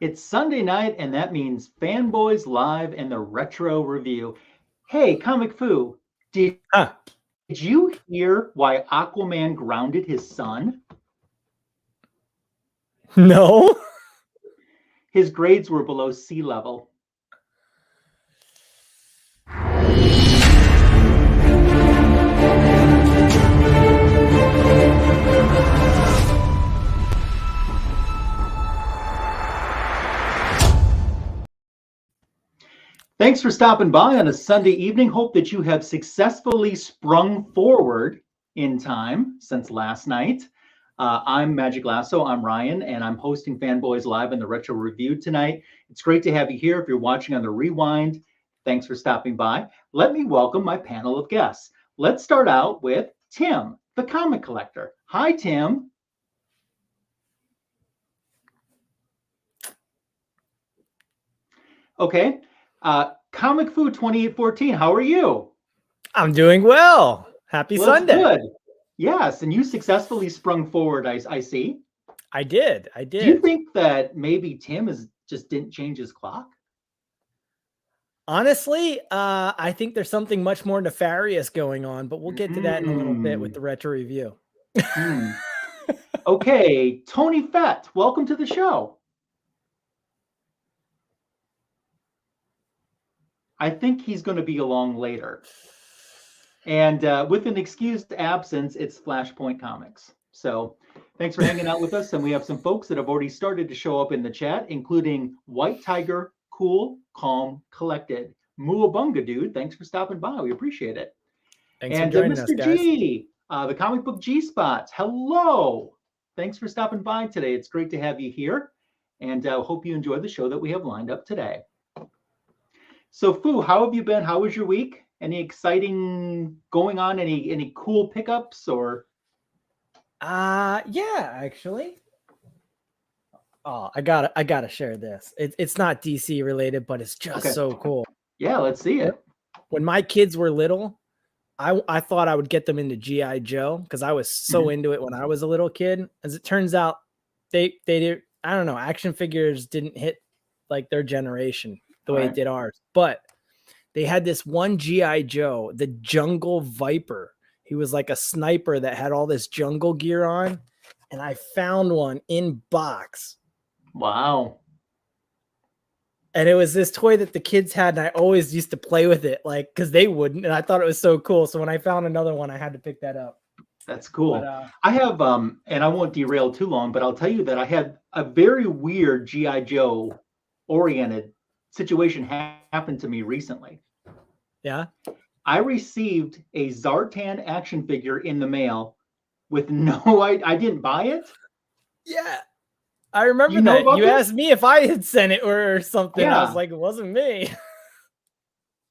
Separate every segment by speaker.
Speaker 1: It's Sunday night, and that means Fanboys Live and the Retro Review. Hey, Comic Fu,
Speaker 2: Huh.
Speaker 1: did you hear why Aquaman grounded his son?
Speaker 2: No.
Speaker 1: His grades were below sea level. Thanks for stopping by on a Sunday evening. Hope that you have successfully sprung forward in time since last night. I'm Magic Lasso. I'm Ryan, and I'm hosting Fanboys Live in the Retro Review tonight. It's great to have you here. If you're watching on the rewind, thanks for stopping by. Let me welcome my panel of guests. Let's start out with Tim, the comic collector. Hi, Tim. Okay. Comic Food 2814, how are you?
Speaker 2: I'm doing well. Happy
Speaker 1: Well, that's
Speaker 2: Sunday.
Speaker 1: good. Yes, and you successfully sprung forward, I see.
Speaker 2: I did. I
Speaker 1: Do you
Speaker 2: did.
Speaker 1: think that maybe Tim is just didn't change his clock?
Speaker 2: Honestly, I think there's something much more nefarious going on, but we'll get to that in a little bit with
Speaker 1: Mm,
Speaker 2: the retro review.
Speaker 1: hmm. Okay, Tony Fett, welcome to the show. I think he's going to be along later. And with an excused absence, it's Flashpoint Comics. So thanks for hanging out with us. And we have some folks that have already started to show up in the chat, including White Tiger, Cool, Calm, Collected. Muabunga, dude. Thanks for stopping by. We appreciate it.
Speaker 2: Thanks for
Speaker 1: And
Speaker 2: joining us,
Speaker 1: Mr.
Speaker 2: guys.
Speaker 1: G, the comic book G Spots. Hello. Thanks for stopping by today. It's great to have you here. And hope you enjoy the show that we have lined up today. So, Fu, how have you been? How was your week? Any exciting going on? Any cool pickups or?
Speaker 2: Yeah, actually. Oh, I gotta share this. It's not DC related, but it's just
Speaker 1: Okay.
Speaker 2: so cool.
Speaker 1: Yeah, let's see it.
Speaker 2: When my kids were little, I thought I would get them into GI Joe because I was so into it when I was a little kid. As it turns out, they did. I don't know. Action figures didn't hit like their generation the way it did ours, but they had this one GI Joe, the Jungle Viper. He was like a sniper that had all this jungle gear on, and I found one in box.
Speaker 1: Wow.
Speaker 2: And it was this toy that the kids had, and I always used to play with it, like because they wouldn't, and I thought it was so cool. So when I found another one, I had to pick that up.
Speaker 1: That's cool.
Speaker 2: But
Speaker 1: I have and I won't derail too long, but I'll tell you that I had a very weird GI Joe oriented situation happen to me recently.
Speaker 2: yeah,
Speaker 1: I received a Zartan action figure in the mail with no, I didn't buy it.
Speaker 2: yeah, I remember
Speaker 1: You know
Speaker 2: that.
Speaker 1: about
Speaker 2: You
Speaker 1: this?
Speaker 2: asked me if I had sent it or something. I was
Speaker 1: Yeah.
Speaker 2: like, it wasn't me.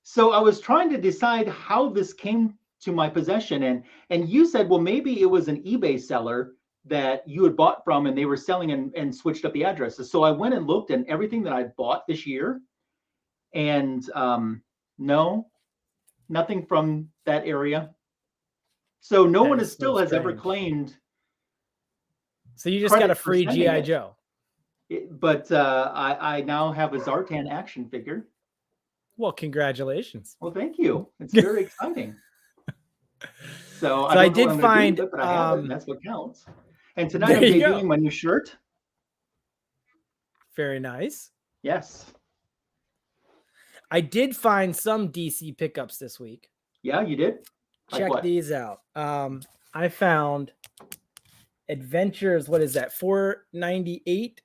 Speaker 1: So I was trying to decide how this came to my possession, and you said, well, maybe it was an eBay seller that you had bought from, and they were selling and switched up the addresses. So I went and looked, and everything that I bought this year, and no, nothing from that area. So no
Speaker 2: That
Speaker 1: one
Speaker 2: is
Speaker 1: has
Speaker 2: so
Speaker 1: still has ever
Speaker 2: strange.
Speaker 1: claimed
Speaker 2: So you just got a
Speaker 1: credit for
Speaker 2: free
Speaker 1: sending
Speaker 2: GI
Speaker 1: it.
Speaker 2: Joe.
Speaker 1: But I now have a Zartan action figure.
Speaker 2: Well, congratulations.
Speaker 1: Well, thank you. It's very exciting. So I
Speaker 2: So I
Speaker 1: don't know what
Speaker 2: did
Speaker 1: I'm going to do
Speaker 2: find.
Speaker 1: with it, but I have it, and that's what counts. And tonight
Speaker 2: There
Speaker 1: I'm
Speaker 2: you
Speaker 1: debuting
Speaker 2: go.
Speaker 1: my new shirt.
Speaker 2: Very nice.
Speaker 1: Yes.
Speaker 2: I did find some DC pickups this week.
Speaker 1: Yeah, you did? Like
Speaker 2: Check
Speaker 1: what?
Speaker 2: these out. I found Adventures. What is that? 498.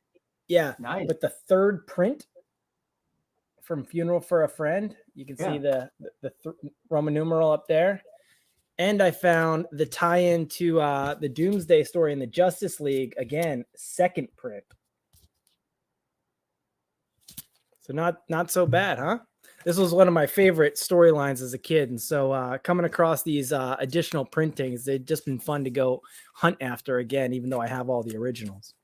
Speaker 2: Yeah,
Speaker 1: Nice.
Speaker 2: with the third print from Funeral for a Friend. You can see
Speaker 1: Yeah.
Speaker 2: the Roman numeral up there. And I found the tie-in to the Doomsday story in the Justice League. Again, second print. So not so bad, huh? This was one of my favorite storylines as a kid. And so coming across these additional printings, they've just been fun to go hunt after again, even though I have all the originals.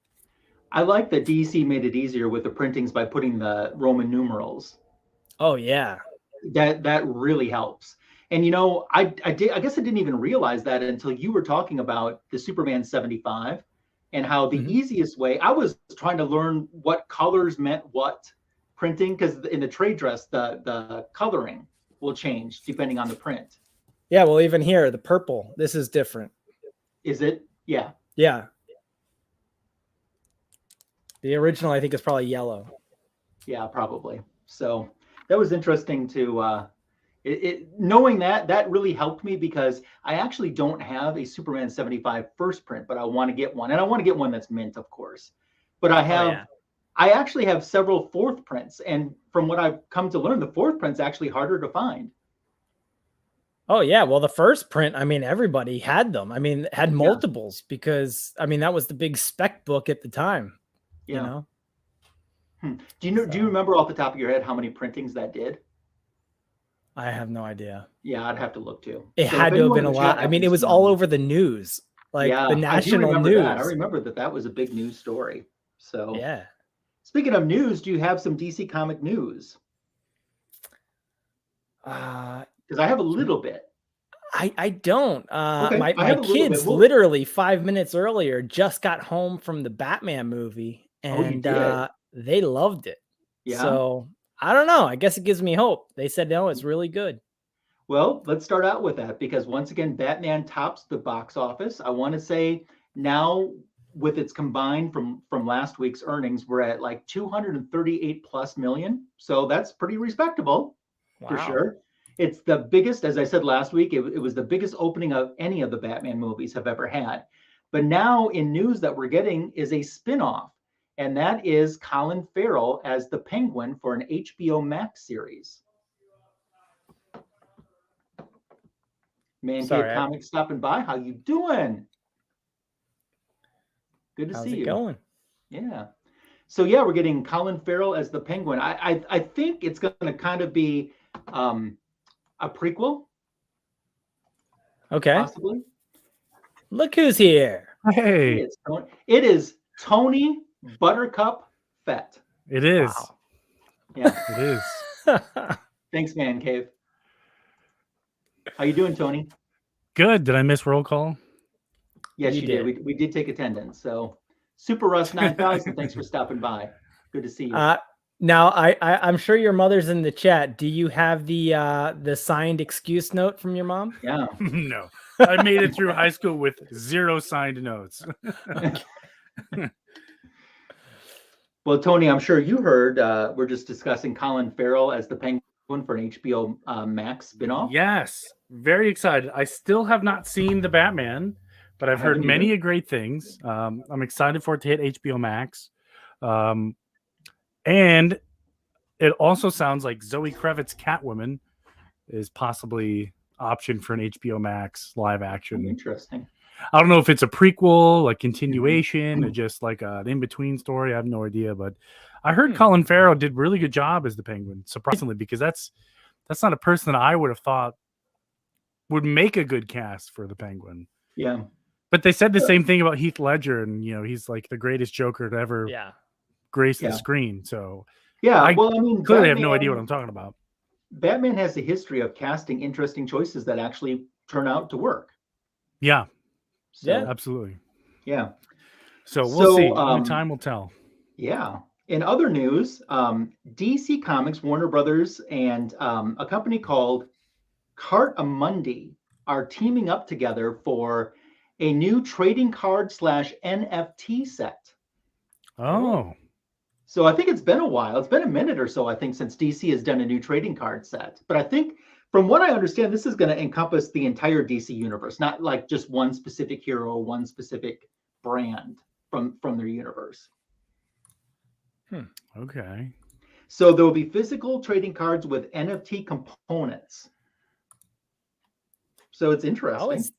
Speaker 1: I like that DC made it easier with the printings by putting the Roman numerals.
Speaker 2: Oh, yeah.
Speaker 1: That really helps. And you know, I guess I didn't even realize that until you were talking about the Superman 75. and how the easiest way, I was trying to learn what colors meant what printing, because in the trade dress, the coloring will change depending on the print.
Speaker 2: Yeah, well, even here, the purple, this is different.
Speaker 1: Is it? Yeah.
Speaker 2: Yeah. The original, I think, is probably yellow.
Speaker 1: Yeah, probably. So that was interesting to knowing that really helped me, because I actually don't have a Superman 75 first print, but I want to get one, and I want to get one that's mint, of course. But I actually have several fourth prints, and from what I've come to learn, the fourth print's actually harder to find.
Speaker 2: Oh yeah, well, the first print, I mean, everybody had them. I mean, had multiples because I mean that was the big spec book at the time.
Speaker 1: Yeah.
Speaker 2: You know.
Speaker 1: Do you remember off the top of your head how many printings that did?
Speaker 2: I have no idea.
Speaker 1: Yeah, I'd have to look too.
Speaker 2: It had to have been a lot. I mean, it was all over the news, like the national news.
Speaker 1: I remember that was a big news story. So
Speaker 2: yeah.
Speaker 1: Speaking of news, do you have some DC comic news? Because I have a little bit.
Speaker 2: I don't.
Speaker 1: Okay,
Speaker 2: my kids literally 5 minutes earlier just got home from the Batman movie, and they loved it.
Speaker 1: Yeah.
Speaker 2: So I don't know. I guess it gives me hope. They said no, it's really good.
Speaker 1: Well, let's start out with that, because once again, Batman tops the box office. I want to say now, with its combined from last week's earnings, we're at like 238 plus million. So that's pretty respectable. Wow. For sure. It's the biggest, as I said last week, it was the biggest opening of any of the Batman movies have ever had. But now in news that we're getting is a spinoff, and that is Colin Farrell as the Penguin for an HBO Max series. Man Cave Comics stopping by. How you doing? Good to see you.
Speaker 2: How's it going?
Speaker 1: Yeah. So yeah, we're getting Colin Farrell as the Penguin. I think it's going to kind of be a prequel.
Speaker 2: Okay.
Speaker 1: Possibly.
Speaker 2: Look who's here.
Speaker 3: Hey.
Speaker 1: It is Tony Buttercup Fett.
Speaker 3: It is.
Speaker 1: Wow. Yeah.
Speaker 3: It is.
Speaker 1: Thanks, Man Cave. How you doing, Tony?
Speaker 3: Good. Did I miss roll call?
Speaker 1: Yes, you did. We did take attendance. So Super Russ 9000, thanks for stopping by. Good to see you.
Speaker 2: Now I'm sure your mother's in the chat. Do you have the signed excuse note from your mom?
Speaker 1: Yeah.
Speaker 3: No. I made it through high school with 0 signed notes.
Speaker 1: Well, Tony, I'm sure you heard we're just discussing Colin Farrell as the Penguin for an HBO Max spinoff.
Speaker 3: Yes. Very excited. I still have not seen the Batman, but I've heard many great things. I'm excited for it to hit HBO Max. And it also sounds like Zoe Kravitz Catwoman is possibly option for an HBO Max live action.
Speaker 1: Interesting.
Speaker 3: I don't know if it's a prequel, a continuation, or just like an in-between story. I have no idea, but I heard Colin Farrell did a really good job as the Penguin, surprisingly, because that's not a person that I would have thought would make a good cast for the Penguin.
Speaker 1: Yeah.
Speaker 3: But they said the same thing about Heath Ledger, and he's like the greatest Joker to ever grace the screen. So I mean, clearly have no idea what I'm talking about.
Speaker 1: Batman has a history of casting interesting choices that actually turn out to work.
Speaker 3: Yeah.
Speaker 1: So,
Speaker 3: absolutely.
Speaker 1: Yeah.
Speaker 3: So we'll see. Only time will tell.
Speaker 1: Yeah. In other news, DC Comics, Warner Brothers, and a company called Cartamundi are teaming up together for a new trading card / NFT set.
Speaker 3: Oh.
Speaker 1: So I think it's been a while. It's been a minute or so, I think, since DC has done a new trading card set. But I think, from what I understand, this is going to encompass the entire DC universe, not like just one specific hero, one specific brand from their universe.
Speaker 3: Okay.
Speaker 1: So there will be physical trading cards with NFT components. So it's interesting.
Speaker 2: How is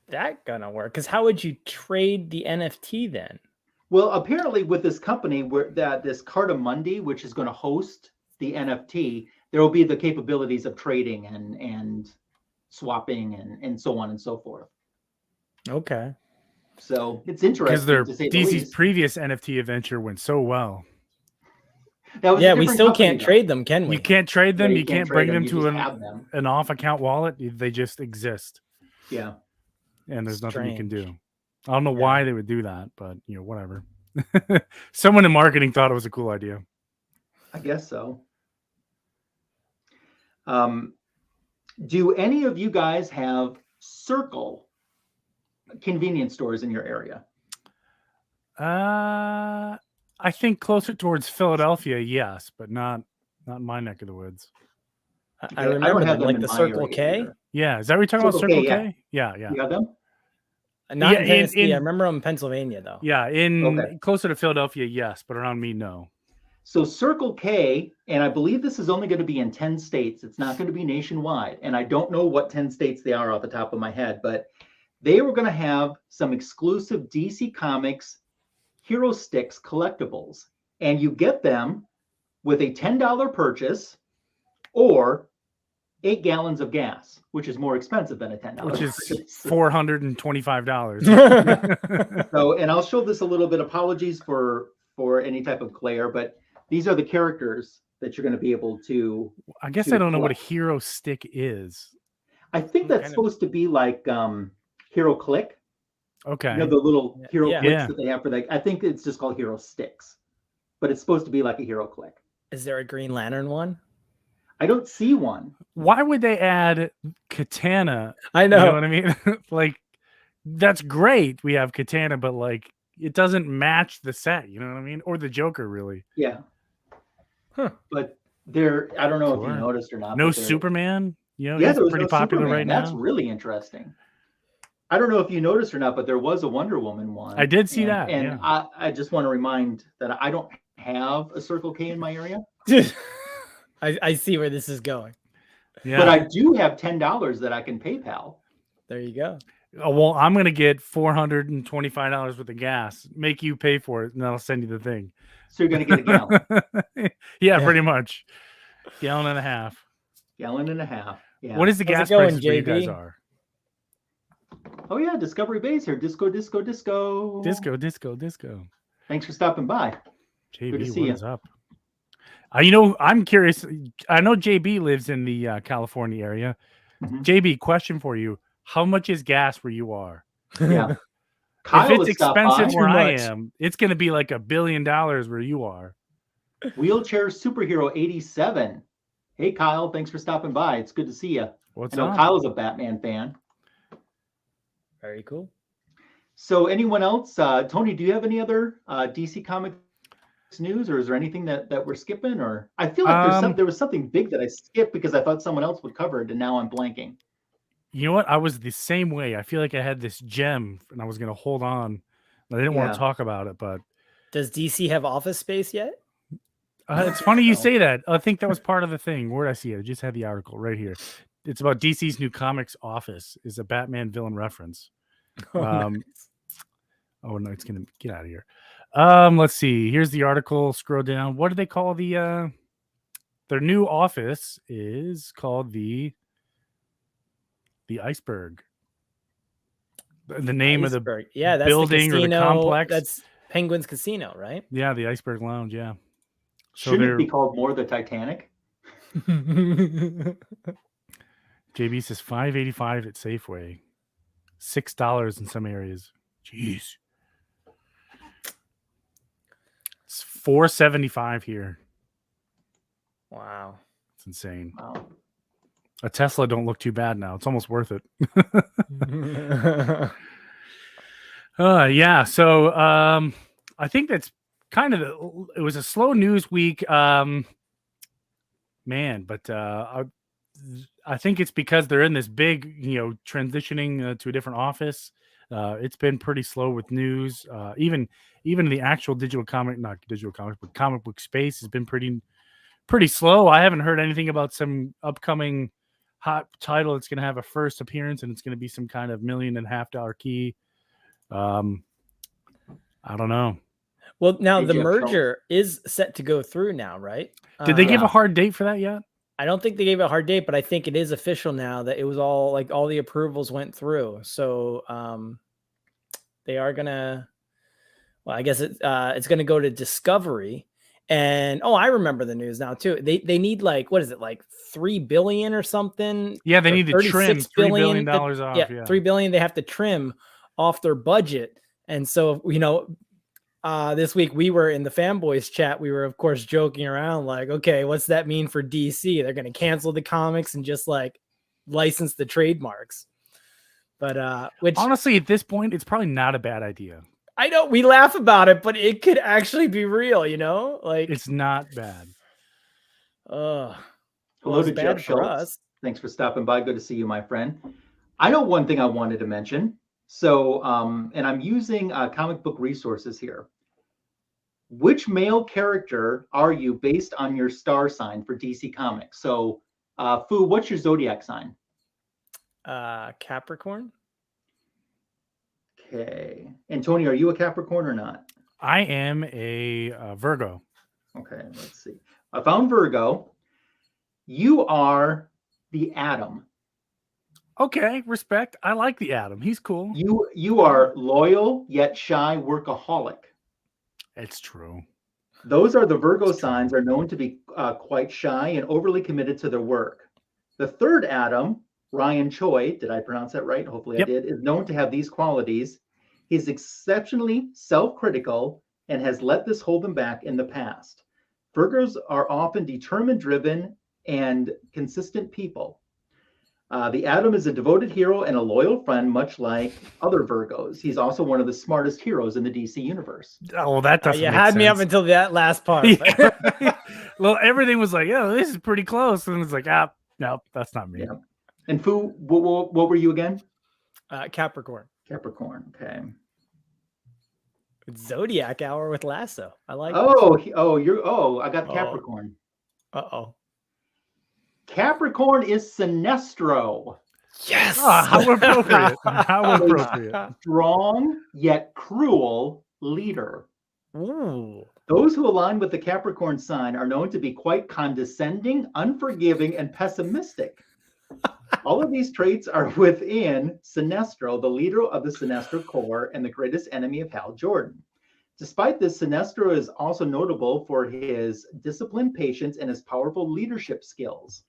Speaker 2: that gonna work? Because how would you trade the NFT then?
Speaker 1: Well, apparently with this company, this Cartamundi, which is going to host the NFT, there will be the capabilities of trading and swapping and so on and so forth.
Speaker 2: Okay.
Speaker 1: So it's interesting to say the
Speaker 3: DC's
Speaker 1: least.
Speaker 3: previous NFT adventure went so well.
Speaker 2: We still can't trade them, can we?
Speaker 3: You can't trade them.
Speaker 1: Yeah,
Speaker 3: you can't bring them to
Speaker 1: an
Speaker 3: off-account wallet. They just exist.
Speaker 1: Yeah.
Speaker 3: And there's nothing you can do. I don't know why they would do that, but whatever. Someone in marketing thought it was a cool idea.
Speaker 1: I guess so. Do any of you guys have Circle convenience stores in your area?
Speaker 3: I think closer towards Philadelphia, yes, but not in my neck of the woods.
Speaker 2: I remember them, like the Circle K.
Speaker 1: Either.
Speaker 3: Yeah, is that what you're talking about? Circle
Speaker 1: K?
Speaker 3: Yeah.
Speaker 1: You have them?
Speaker 2: Not in Tennessee. I remember them in Pennsylvania, though.
Speaker 3: Yeah, closer to Philadelphia, yes, but around me, no.
Speaker 1: So Circle K, and I believe this is only going to be in 10 states. It's not going to be nationwide. And I don't know what 10 states they are off the top of my head, but they were going to have some exclusive DC Comics Hero Sticks collectibles. And you get them with a $10 purchase or 8 gallons of gas, which is more expensive than a $10
Speaker 3: which is
Speaker 1: purchase.
Speaker 3: $425.
Speaker 1: So, and I'll show this a little bit. Apologies for any type of glare, but these are the characters that you're going to be able to.
Speaker 3: I guess I don't know what a hero stick is.
Speaker 1: I think that's supposed to be like Hero Click.
Speaker 3: Okay.
Speaker 1: The little Hero Clicks that they have for that. I think it's just called Hero Sticks, but it's supposed to be like a Hero Click.
Speaker 2: Is there a Green Lantern one?
Speaker 1: I don't see one.
Speaker 3: Why would they add Katana?
Speaker 2: I know.
Speaker 3: You know what I mean? Like, that's great. We have Katana, but like, it doesn't match the set. You know what I mean? Or the Joker, really.
Speaker 1: Yeah. But I don't know if you noticed or not.
Speaker 3: No Superman.
Speaker 1: Yeah,
Speaker 3: he's pretty popular right now.
Speaker 1: That's really interesting. I don't know if you noticed or not, but there was a Wonder Woman one.
Speaker 3: I did see that.
Speaker 1: And I just want to remind that I don't have a Circle K in my area.
Speaker 2: I see where this is going.
Speaker 3: Yeah.
Speaker 1: But I do have $10 that I can PayPal.
Speaker 2: There you go.
Speaker 3: Oh, well, I'm going to get $425 worth of gas. Make you pay for it, and I'll send you the thing.
Speaker 1: So you're going to get a gallon.
Speaker 3: Yeah, pretty much. Gallon and a half.
Speaker 1: Gallon and a half. Yeah.
Speaker 3: What is the gas prices for you guys are?
Speaker 1: Oh, yeah. Discovery Bay's here. Disco.
Speaker 3: Disco.
Speaker 1: Thanks for stopping by.
Speaker 3: JB, what's up? I'm curious. I know JB lives in the California area. Mm-hmm. JB, question for you. How much is gas where you are?
Speaker 1: Yeah.
Speaker 3: If it's expensive where I am, it's going to be like $1 billion where you are.
Speaker 1: Wheelchair Superhero 87. Hey, Kyle. Thanks for stopping by. It's good to see you.
Speaker 3: What's
Speaker 1: up? Kyle's a Batman fan.
Speaker 2: Very cool.
Speaker 1: So anyone else? Tony, do you have any other DC Comics news, or is there anything that we're skipping? Or I feel like there was something big that I skipped because I thought someone else would cover it, and now I'm blanking.
Speaker 3: You know what? I was the same way. I feel like I had this gem, and I was going to hold on. I didn't want to talk about it, but
Speaker 2: does DC have Office Space yet?
Speaker 3: It's funny you say that. I think that was part of the thing. Where did I see it? I just had the article right here. It's about DC's new comics Office. Is a Batman villain reference. Nice. Oh no, it's gonna get out of here. Let's see. Here's the article. Scroll down. What do they call their new office? Is called the Iceberg. The name
Speaker 2: Iceberg.
Speaker 3: of the
Speaker 2: that's
Speaker 3: building
Speaker 2: the casino,
Speaker 3: or the complex.
Speaker 2: That's Penguin's Casino, right?
Speaker 3: Yeah, the Iceberg Lounge. Yeah. So
Speaker 1: shouldn't it be called more the Titanic?
Speaker 3: JB says $5.85 at Safeway, $6 in some areas. Jeez, it's $4.75 here.
Speaker 2: Wow,
Speaker 3: it's insane.
Speaker 1: Wow.
Speaker 3: A Tesla don't look too bad now. It's almost worth it. Yeah. So I think that's kind of it was a slow news week, man. But I think it's because they're in this big, transitioning to a different office. It's been pretty slow with news. Even the actual not digital comics, but comic book space has been pretty slow. I haven't heard anything about some upcoming hot title. It's going to have a first appearance, and it's going to be some kind of $1.5 million key. I don't know.
Speaker 2: Well, now the merger is set to go through now, right?
Speaker 3: Did they give a hard date for that yet?
Speaker 2: I don't think they gave a hard date, but I think it is official now that it was all the approvals went through. So they are gonna. Well, I guess it's gonna go to Discovery, and I remember the news now too. They need what is it, $3 billion or something?
Speaker 3: Yeah, they need to trim $3 billion off.
Speaker 2: Yeah, $3 billion they have to trim off their budget. And so, this week we were in the Fanboys chat. We were, of course, joking around like, okay, what's that mean for DC? They're going to cancel the comics and just like license the trademarks. But which
Speaker 3: honestly, at this point, it's probably not a bad idea.
Speaker 2: I know we laugh about it, but it could actually be real, like
Speaker 3: it's not bad.
Speaker 1: Hello to Jeff Schultz. Thanks for stopping by. Good to see you, my friend. I know one thing I wanted to mention. So, and I'm using comic book resources here. Which male character are you based on your star sign for DC Comics? So, Fu, what's your zodiac sign?
Speaker 2: Capricorn.
Speaker 1: Okay. And Tony, are you a Capricorn or not?
Speaker 3: I am a Virgo.
Speaker 1: Okay, let's see. I found Virgo. You are the Atom.
Speaker 3: Okay, respect. I like the Atom. He's cool.
Speaker 1: You are loyal yet shy workaholic.
Speaker 3: It's true.
Speaker 1: Those are the Virgo signs are known to be quite shy and overly committed to their work. The third Atom, Ryan Choi, did I pronounce that right? Hopefully I did, is known to have these qualities. He's exceptionally self-critical and has let this hold him back in the past. Virgos are often determined, driven, and consistent people. The Atom is a devoted hero and a loyal friend, much like other Virgos. He's also one of the smartest heroes in the DC universe.
Speaker 3: Oh, that doesn't
Speaker 2: you
Speaker 3: make
Speaker 2: had
Speaker 3: sense.
Speaker 2: me up until that last part.
Speaker 3: Well, everything was like, oh, this is pretty close. And it's like, no, that's not me.
Speaker 1: Yeah. And Fu, what were you again?
Speaker 2: Capricorn.
Speaker 1: Capricorn, okay.
Speaker 2: It's Zodiac Hour with Lasso. I like
Speaker 1: I got Capricorn.
Speaker 2: Uh-oh.
Speaker 1: Capricorn is Sinestro.
Speaker 2: Yes.
Speaker 3: How appropriate. How appropriate.
Speaker 1: Strong yet cruel leader.
Speaker 2: Ooh.
Speaker 1: Those who align with the Capricorn sign are known to be quite condescending, unforgiving, and pessimistic. All of these traits are within Sinestro, the leader of the Sinestro Corps and the greatest enemy of Hal Jordan. Despite this, Sinestro is also notable for his discipline, patience, and his powerful leadership skills.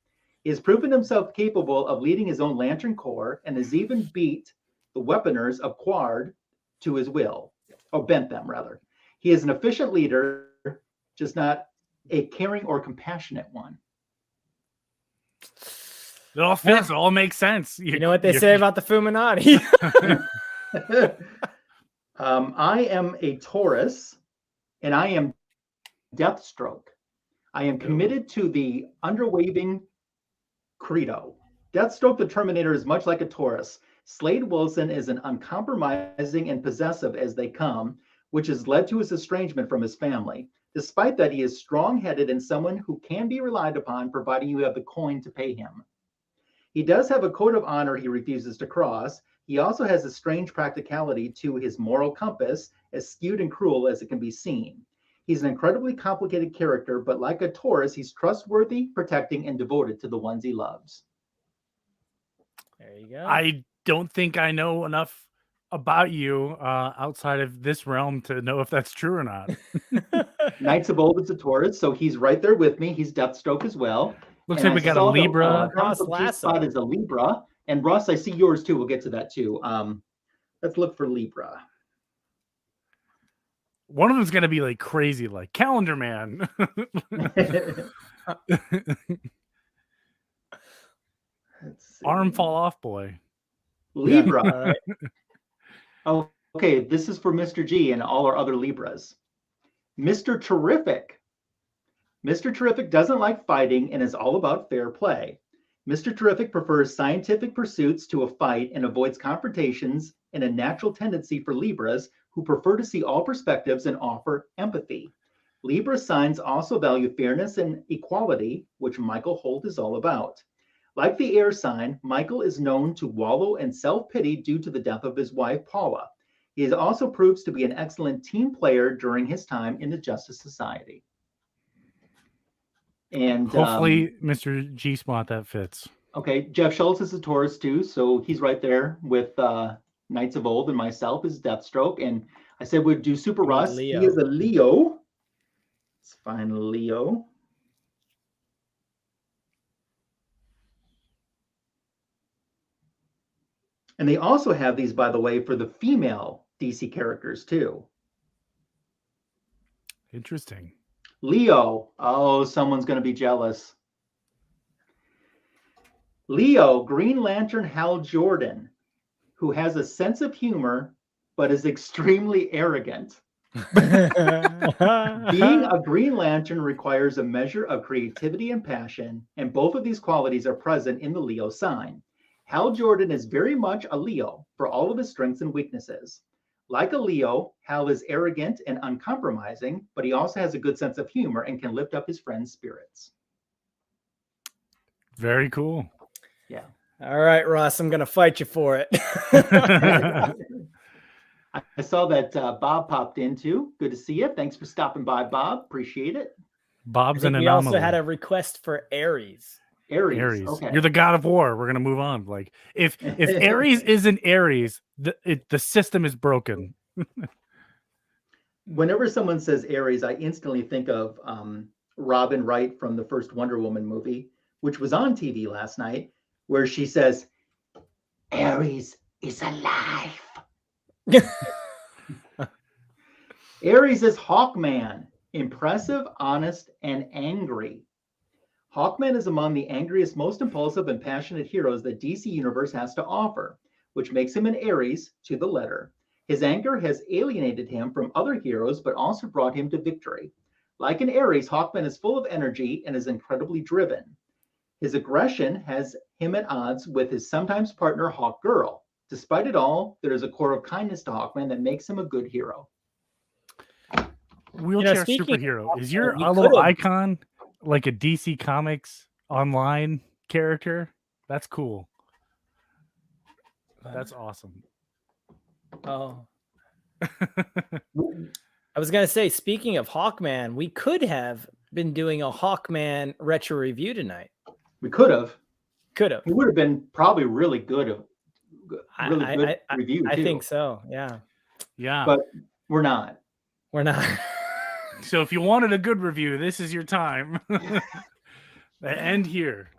Speaker 1: He has proven himself capable of leading his own Lantern Corps and has even beat the weaponers of Quard to his will, or bent them, rather. He is an efficient leader, just not a caring or compassionate one.
Speaker 3: It all fits. It all makes sense.
Speaker 2: You know what they say about the Fuminati.
Speaker 1: I am a Taurus, and I am Deathstroke. I am committed to the underwaving credo. Deathstroke the Terminator is much like a Taurus. Slade Wilson is an uncompromising and possessive as they come, which has led to his estrangement from his family. Despite that, he is strong-headed and someone who can be relied upon, providing you have the coin to pay him. He does have a code of honor he refuses to cross. He also has a strange practicality to his moral compass, as skewed and cruel as it can be seen. He's an incredibly complicated character, but like a Taurus, he's trustworthy, protecting, and devoted to the ones he loves.
Speaker 2: There you go.
Speaker 3: I don't think I know enough about you outside of this realm to know if that's true or not.
Speaker 1: Knights of Old is a Taurus, so he's right there with me. He's Deathstroke as well.
Speaker 3: Looks like we got a Libra.
Speaker 1: Ross Spot is a Libra. And Ross, I see yours too. We'll get to that too. Let's look for Libra.
Speaker 3: One of them's going to be like crazy, like Calendar Man. Arm fall off boy.
Speaker 1: Libra. Oh, okay. This is for Mr. G and all our other Libras. Mr. Terrific. Mr. Terrific doesn't like fighting and is all about fair play. Mr. Terrific prefers scientific pursuits to a fight and avoids confrontations and a natural tendency for Libras who prefer to see all perspectives and offer empathy. Libra signs also value fairness and equality, which Michael Holt is all about. Like the air sign, Michael is known to wallow in self-pity due to the death of his wife, Paula. He also proves to be an excellent team player during his time in the Justice Society. And
Speaker 3: hopefully, Mr. G Spot, that fits.
Speaker 1: Okay, Jeff Schultz is a Taurus too, so he's right there with Knights of Old, and myself is Deathstroke. And I said we'd do Super Russ. He is a Leo. Let's find Leo. And they also have these, by the way, for the female DC characters too.
Speaker 3: Interesting.
Speaker 1: Leo. Oh, someone's going to be jealous. Leo, Green Lantern Hal Jordan, who has a sense of humor, but is extremely arrogant. Being a Green Lantern requires a measure of creativity and passion, and both of these qualities are present in the Leo sign. Hal Jordan is very much a Leo for all of his strengths and weaknesses. Like a Leo, Hal is arrogant and uncompromising, but he also has a good sense of humor and can lift up his friends' spirits.
Speaker 3: Very cool.
Speaker 1: Yeah.
Speaker 2: All right, Russ, I'm going to fight you for it.
Speaker 1: I saw that Bob popped in too. Good to see you. Thanks for stopping by, Bob. Appreciate it.
Speaker 3: Bob's an
Speaker 2: we
Speaker 3: anomaly.
Speaker 2: also had a request for Aries.
Speaker 1: Aries. Okay.
Speaker 3: You're the god of war. We're gonna move on. Like if Aries isn't Aries, the system is broken.
Speaker 1: Whenever someone says Aries, I instantly think of Robin Wright from the first Wonder Woman movie, which was on TV last night, where she says, "Aries is alive." Aries is Hawkman, impressive, honest, and angry. Hawkman is among the angriest, most impulsive, and passionate heroes that DC Universe has to offer, which makes him an Aries to the letter. His anger has alienated him from other heroes, but also brought him to victory. Like an Aries, Hawkman is full of energy and is incredibly driven. His aggression has him at odds with his sometimes partner, Hawkgirl. Despite it all, there is a core of kindness to Hawkman that makes him a good hero.
Speaker 3: Wheelchair superhero. Is your little icon like a DC Comics online character? That's cool. That's awesome.
Speaker 2: Oh. I was going to say, speaking of Hawkman, we could have been doing a Hawkman retro review tonight.
Speaker 1: We could have.
Speaker 2: Could have.
Speaker 1: It would have been probably really good. Really good review,
Speaker 2: I
Speaker 1: too.
Speaker 2: think so, yeah.
Speaker 3: Yeah.
Speaker 1: But we're not.
Speaker 2: We're not.
Speaker 3: So if you wanted a good review, this is your time. End here.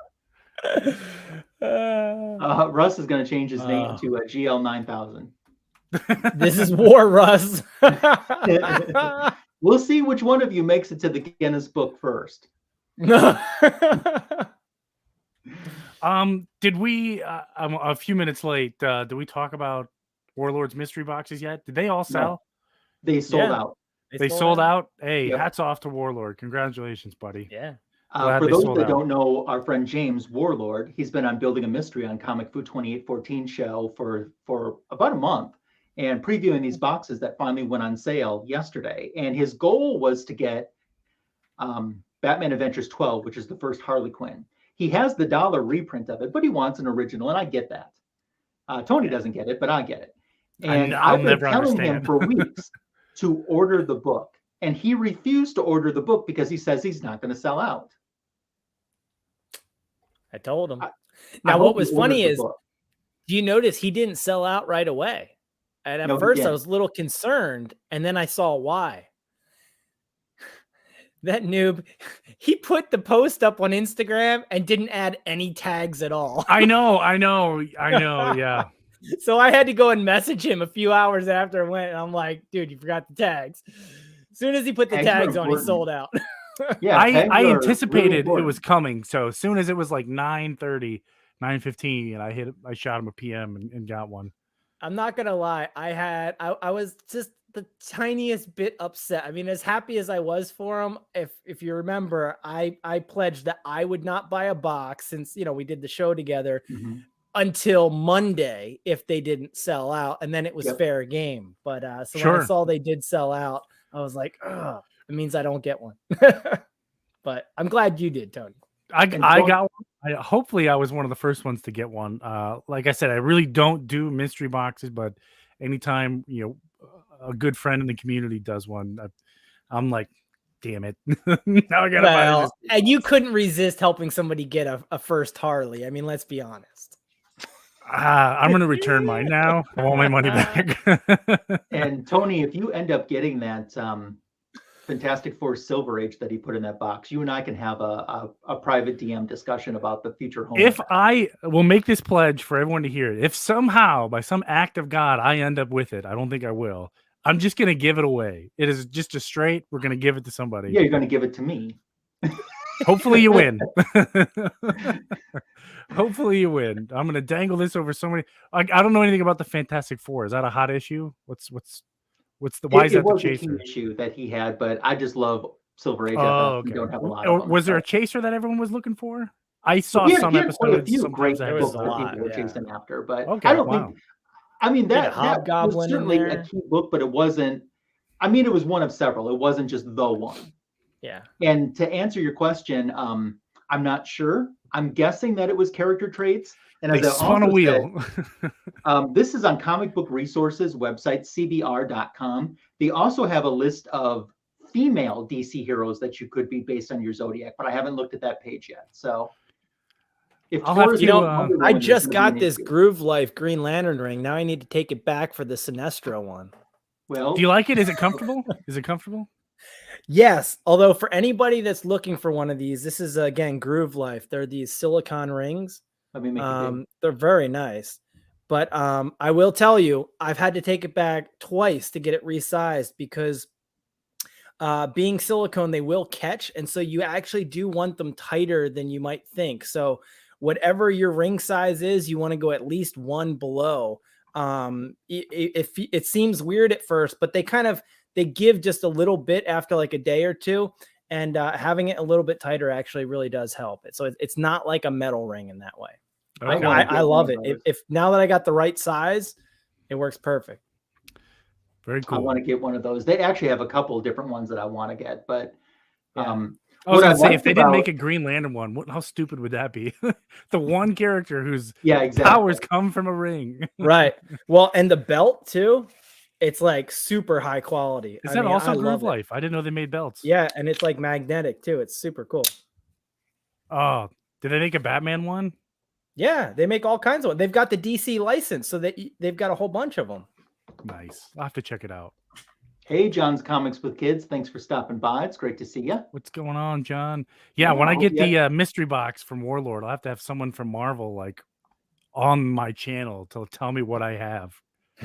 Speaker 1: Russ is going to change his name to GL 9000.
Speaker 2: This is war, Russ.
Speaker 1: We'll see which one of you makes it to the Guinness Book first.
Speaker 3: Did we? I'm a few minutes late. Did we talk about Warlord's mystery boxes yet? Did they all sell?
Speaker 1: No. They sold out.
Speaker 3: They sold out. Hey, yep. Hats off to Warlord. Congratulations, buddy.
Speaker 2: Yeah.
Speaker 1: For those that don't know, our friend James Warlord, he's been on Building a Mystery on Comic Food 2814 show for about a month and previewing these boxes that finally went on sale yesterday. And his goal was to get Batman Adventures 12, which is the first Harley Quinn. He has the dollar reprint of it, but he wants an original, and I get that. Tony doesn't get it, but I get it. And I've been telling him for weeks to order the book, and he refused to order the book because he says he's not going to sell out.
Speaker 2: I told him. Now, what was funny is, do you notice he didn't sell out right away? And at first I was a little concerned, and then I saw why. That noob, he put the post up on Instagram and didn't add any tags at all.
Speaker 3: I know, yeah.
Speaker 2: So I had to go and message him a few hours after it went, and I'm like, dude, you forgot the tags. As soon as he put the tags on, he sold out.
Speaker 3: Yeah, I anticipated it was coming. So as soon as it was like 9:30, 9:15, I shot him a PM and got one.
Speaker 2: I'm not gonna lie, I was just the tiniest bit upset. I mean, as happy as I was for him, if you remember, I pledged that I would not buy a box since we did the show together until Monday if they didn't sell out, and then it was fair game. But when I saw they did sell out, I was like, ugh, it means I don't get one. But I'm glad you did, Tony.
Speaker 3: I got one. Hopefully I was one of the first ones to get one. Like I said, I really don't do mystery boxes, but anytime a good friend in the community does one, I'm like, damn it. Now I gotta buy this.
Speaker 2: And you couldn't resist helping somebody get a first Harley. I mean, let's be honest.
Speaker 3: I'm gonna return mine now. I want my money back.
Speaker 1: And Tony, if you end up getting that Fantastic Four Silver Age that he put in that box. You and I can have a private DM discussion about the future home.
Speaker 3: If I will make this pledge for everyone to hear it, if somehow by some act of God I end up with it, I don't think I will. I'm just gonna give it away. It is just a straight. We're gonna give it to somebody.
Speaker 1: Yeah, you're gonna give it to me.
Speaker 3: Hopefully you win. Hopefully you win. I'm gonna dangle this over so many. I don't know anything about the Fantastic Four. Is that a hot issue? What's the why is that the chaser?
Speaker 1: It was a key issue that he had, but I just love Silver Age.
Speaker 3: Oh, okay.
Speaker 1: Don't have a lot of them,
Speaker 3: was there a chaser that everyone was looking for? I saw some episodes.
Speaker 1: Quite a few great
Speaker 2: there was
Speaker 1: books
Speaker 2: a
Speaker 1: that
Speaker 2: lot,
Speaker 1: people were
Speaker 2: yeah.
Speaker 1: chasing after, but
Speaker 3: Okay,
Speaker 1: I don't
Speaker 3: wow.
Speaker 1: think. I mean that was
Speaker 2: Hobgoblin in
Speaker 1: certainly
Speaker 2: there.
Speaker 1: a key book, but it wasn't. I mean, it was one of several. It wasn't just the one.
Speaker 2: Yeah.
Speaker 1: And to answer your question, I'm not sure. I'm guessing that it was character traits. And
Speaker 3: They
Speaker 1: as I
Speaker 3: spun a
Speaker 1: also
Speaker 3: wheel.
Speaker 1: said, this is on Comic Book Resources website, cbr.com. They also have a list of female DC heroes that you could be based on your zodiac, but I haven't looked at that page yet. So if
Speaker 3: I'll have
Speaker 1: Taurus
Speaker 3: to,
Speaker 1: is Wonder
Speaker 2: I
Speaker 1: Woman,
Speaker 2: just
Speaker 1: there's gonna
Speaker 2: got
Speaker 1: be an
Speaker 2: this
Speaker 1: issue.
Speaker 2: Groove Life Green Lantern ring. Now I need to take it back for the Sinestro one.
Speaker 1: Well,
Speaker 3: Do you like it? Is it comfortable? Is it comfortable?
Speaker 2: Yes, although for anybody that's looking for one of these, this is again Groove Life. They're these silicone rings.
Speaker 1: let me make it big.
Speaker 2: They're very nice. But I will tell you, I've had to take it back twice to get it resized because being silicone, they will catch. And so you actually do want them tighter than you might think. So whatever your ring size is, you want to go at least one below. It seems weird at first, but they give just a little bit after like a day or two. And having it a little bit tighter actually really does help. So it's not like a metal ring in that way.
Speaker 3: Okay.
Speaker 2: I love it. If now that I got the right size, it works perfect.
Speaker 3: Very
Speaker 1: I
Speaker 3: cool.
Speaker 1: want to get one of those. They actually have a couple of different ones that I want to get, but
Speaker 2: Yeah.
Speaker 3: I was
Speaker 1: what I
Speaker 3: gonna say, if
Speaker 1: liked
Speaker 3: they didn't
Speaker 1: about-
Speaker 3: make a Green Lantern one, how stupid would that be? The one character whose
Speaker 1: exactly.
Speaker 3: powers come from a ring.
Speaker 2: Right. Well, and the belt too, it's like super high quality.
Speaker 3: Is that also Groove Life? I didn't know they made belts.
Speaker 2: Yeah, and it's like magnetic too. It's super cool.
Speaker 3: Oh, did they make a Batman one?
Speaker 2: Yeah, they make all kinds of them. They've got the DC license, so they've got a whole bunch of them.
Speaker 3: Nice. I'll have to check it out.
Speaker 1: Hey, John's Comics with Kids. Thanks for stopping by. It's great to see you.
Speaker 3: What's going on, John? Yeah, when I get the mystery box from Warlord, I'll have to have someone from Marvel like on my channel to tell me what I have.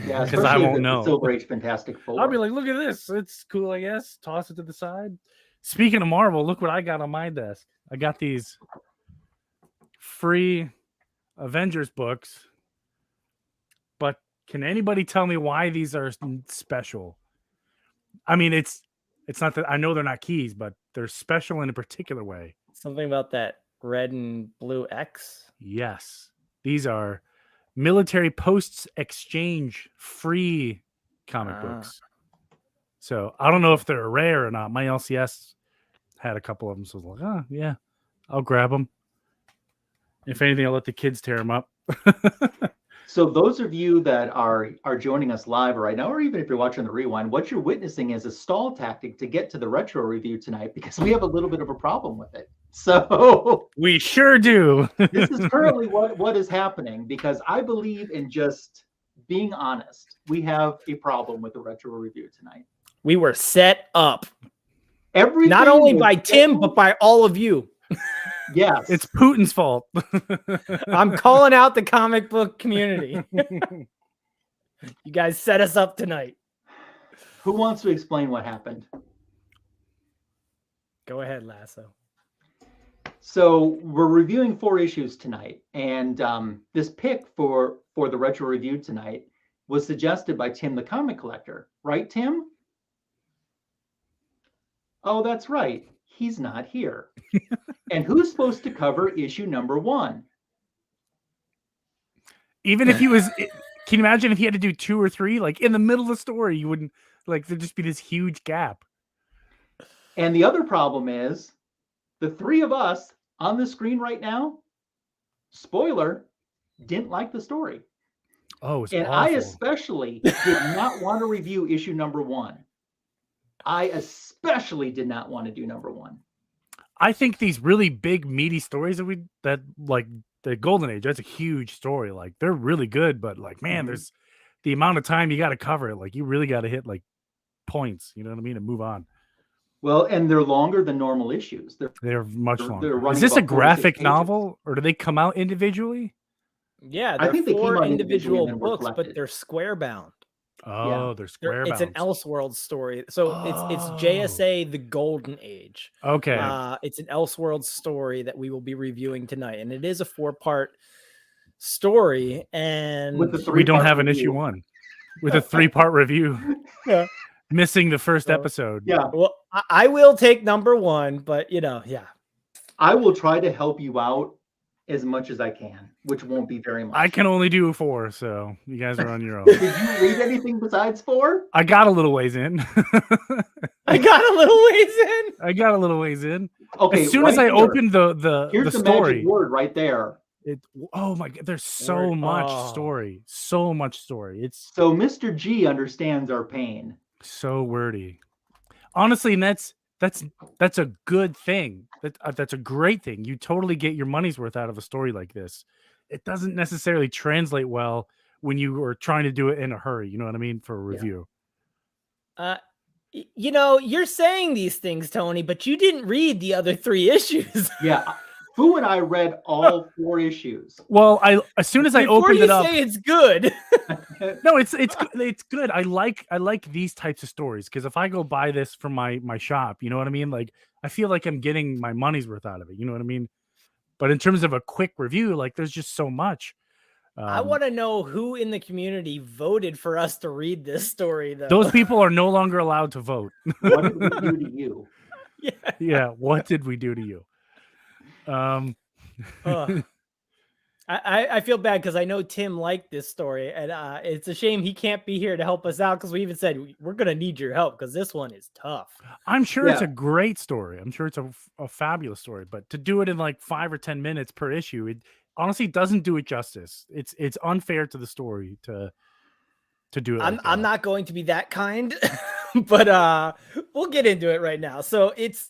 Speaker 1: Yeah,
Speaker 3: because I won't know.
Speaker 1: Silver Age Fantastic Four.
Speaker 3: I'll be like, look at this. It's cool, I guess. Toss it to the side. Speaking of Marvel, look what I got on my desk. I got these free Avengers books. But can anybody tell me why these are special? I mean, it's not that I know they're not keys, but they're special in a particular way.
Speaker 2: Something about that red and blue X.
Speaker 3: Yes. These are military posts exchange free comic books. So I don't know if they're rare or not. My LCS had a couple of them. So I was like, oh, yeah, I'll grab them. If anything, I'll let the kids tear them up.
Speaker 1: So those of you that are joining us live right now, or even if you're watching the rewind, what you're witnessing is a stall tactic to get to the retro review tonight because we have a little bit of a problem with it. So
Speaker 3: we sure do.
Speaker 1: This is currently what is happening because I believe in just being honest. We have a problem with the retro review tonight.
Speaker 2: We were set up.
Speaker 1: Everything
Speaker 2: not only by Tim, but by all of you.
Speaker 1: Yes.
Speaker 3: It's Putin's fault.
Speaker 2: I'm calling out the comic book community. You guys set us up tonight.
Speaker 1: Who wants to explain what happened?
Speaker 2: Go ahead, Lasso.
Speaker 1: So we're reviewing 4 issues tonight, and this pick for the retro review tonight was suggested by Tim the Comic Collector. Right, Tim? Oh, that's right. He's not here. And who's supposed to cover issue number 1?
Speaker 3: Even if he was, can you imagine if he had to do 2 or 3? Like in the middle of the story, you wouldn't, like, there'd just be this huge gap.
Speaker 1: And the other problem is the 3 of us on the screen right now, spoiler, didn't like the story.
Speaker 3: Oh, it's
Speaker 1: and
Speaker 3: awful.
Speaker 1: I especially did not want to review issue number 1. I especially did not want to do number 1.
Speaker 3: I think these really big, meaty stories that like the Golden Age, that's a huge story. Like they're really good, but like, man, there's the amount of time you got to cover it. Like you really got to hit like points, you know what I mean? And move on.
Speaker 1: Well, and they're longer than normal issues.
Speaker 3: They're much longer.
Speaker 1: running
Speaker 3: Is this a
Speaker 1: about 4 to 6
Speaker 3: graphic
Speaker 1: pages.
Speaker 3: novel, or do they come out individually?
Speaker 2: Yeah,
Speaker 1: I
Speaker 2: they're
Speaker 1: think they came
Speaker 2: 4
Speaker 1: out individually
Speaker 2: individual
Speaker 1: and then were
Speaker 2: books, but
Speaker 1: collected.
Speaker 2: they're square bound.
Speaker 3: Oh, they're square
Speaker 2: It's an
Speaker 3: bound.
Speaker 2: Elseworld story. So it's
Speaker 3: Oh.
Speaker 2: JSA The Golden Age.
Speaker 3: Okay.
Speaker 2: It's an Elseworld story that we will be reviewing tonight, and it is a 4-part story. And
Speaker 1: With the
Speaker 3: we don't
Speaker 1: 3-part
Speaker 3: have an
Speaker 1: review.
Speaker 3: issue 1 with a 3-part review.
Speaker 2: Yeah.
Speaker 3: Missing the first episode.
Speaker 1: Yeah.
Speaker 2: Well, I will take number 1, but yeah.
Speaker 1: I will try to help you out as much as I can, which won't be very much.
Speaker 3: I can only do 4, so you guys are on your own.
Speaker 1: Did you read anything besides 4?
Speaker 3: I got a little ways in.
Speaker 2: I got a little ways in.
Speaker 1: Okay.
Speaker 3: As soon as I opened the
Speaker 1: here's the
Speaker 3: story,
Speaker 1: magic word right there.
Speaker 3: Oh my god, there's so much story. So much story. It's
Speaker 1: so Mr. G understands our pain.
Speaker 3: So wordy. Honestly, and that's a good thing. That's a great thing. You totally get your money's worth out of a story like this. It doesn't necessarily translate well when you are trying to do it in a hurry. You know what I mean? For a review.
Speaker 2: You're saying these things, Tony, but you didn't read the other 3 issues.
Speaker 1: Yeah. Fu and I read all 4 issues.
Speaker 3: Well, as soon as I opened it up,
Speaker 2: say it's good.
Speaker 3: No, it's good. I like these types of stories, because if I go buy this from my shop, you know what I mean? Like, I feel like I'm getting my money's worth out of it. You know what I mean? But in terms of a quick review, like, there's just so much.
Speaker 2: I want to know who in the community voted for us to read this story, though.
Speaker 3: Those people are no longer allowed to vote.
Speaker 1: What did we do to you?
Speaker 3: Yeah. What did we do to you?
Speaker 2: I feel bad because I know Tim liked this story, and it's a shame he can't be here to help us out, because we even said we're gonna need your help because this one is tough.
Speaker 3: I'm sure it's a great story. I'm sure it's a fabulous story, but to do it in like 5 or 10 minutes per issue, it honestly doesn't do it justice. It's unfair to the story to do it.
Speaker 2: I'm not going to be that kind, but we'll get into it right now. So it's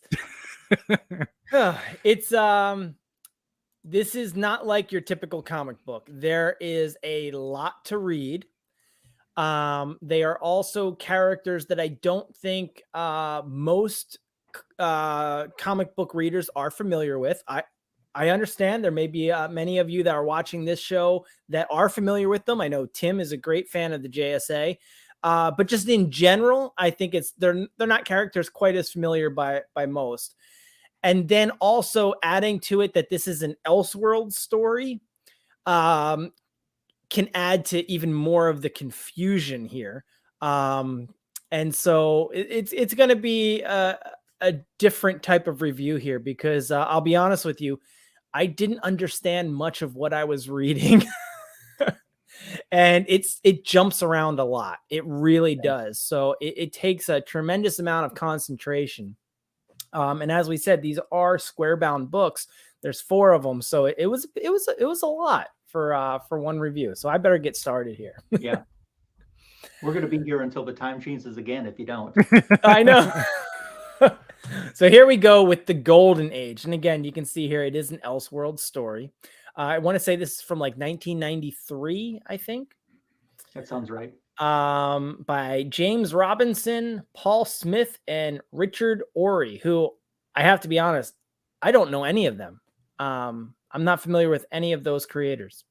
Speaker 2: this is not like your typical comic book. There is a lot to read. They are also characters that I don't think most comic book readers are familiar with. I understand there may be many of you that are watching this show that are familiar with them. I know Tim is a great fan of the JSA, but just in general, I think they're not characters quite as familiar by most. And then also adding to it that this is an Elseworld story can add to even more of the confusion here. And so it's going to be a different type of review here, because I'll be honest with you, I didn't understand much of what I was reading. And it jumps around a lot. It really does. So it takes a tremendous amount of concentration. And as we said, these are square bound books. There's 4 of them. So it was a lot for one review. So I better get started here.
Speaker 1: Yeah. We're going to be here until the time changes again if you don't.
Speaker 2: I know. So here we go with the Golden Age. And again, you can see here, it is an Elseworld story. I want to say this is from like 1993, I think.
Speaker 1: That sounds right.
Speaker 2: By James Robinson, Paul Smith, and Richard Ory, who, I have to be honest, I don't know any of them. I'm not familiar with any of those creators.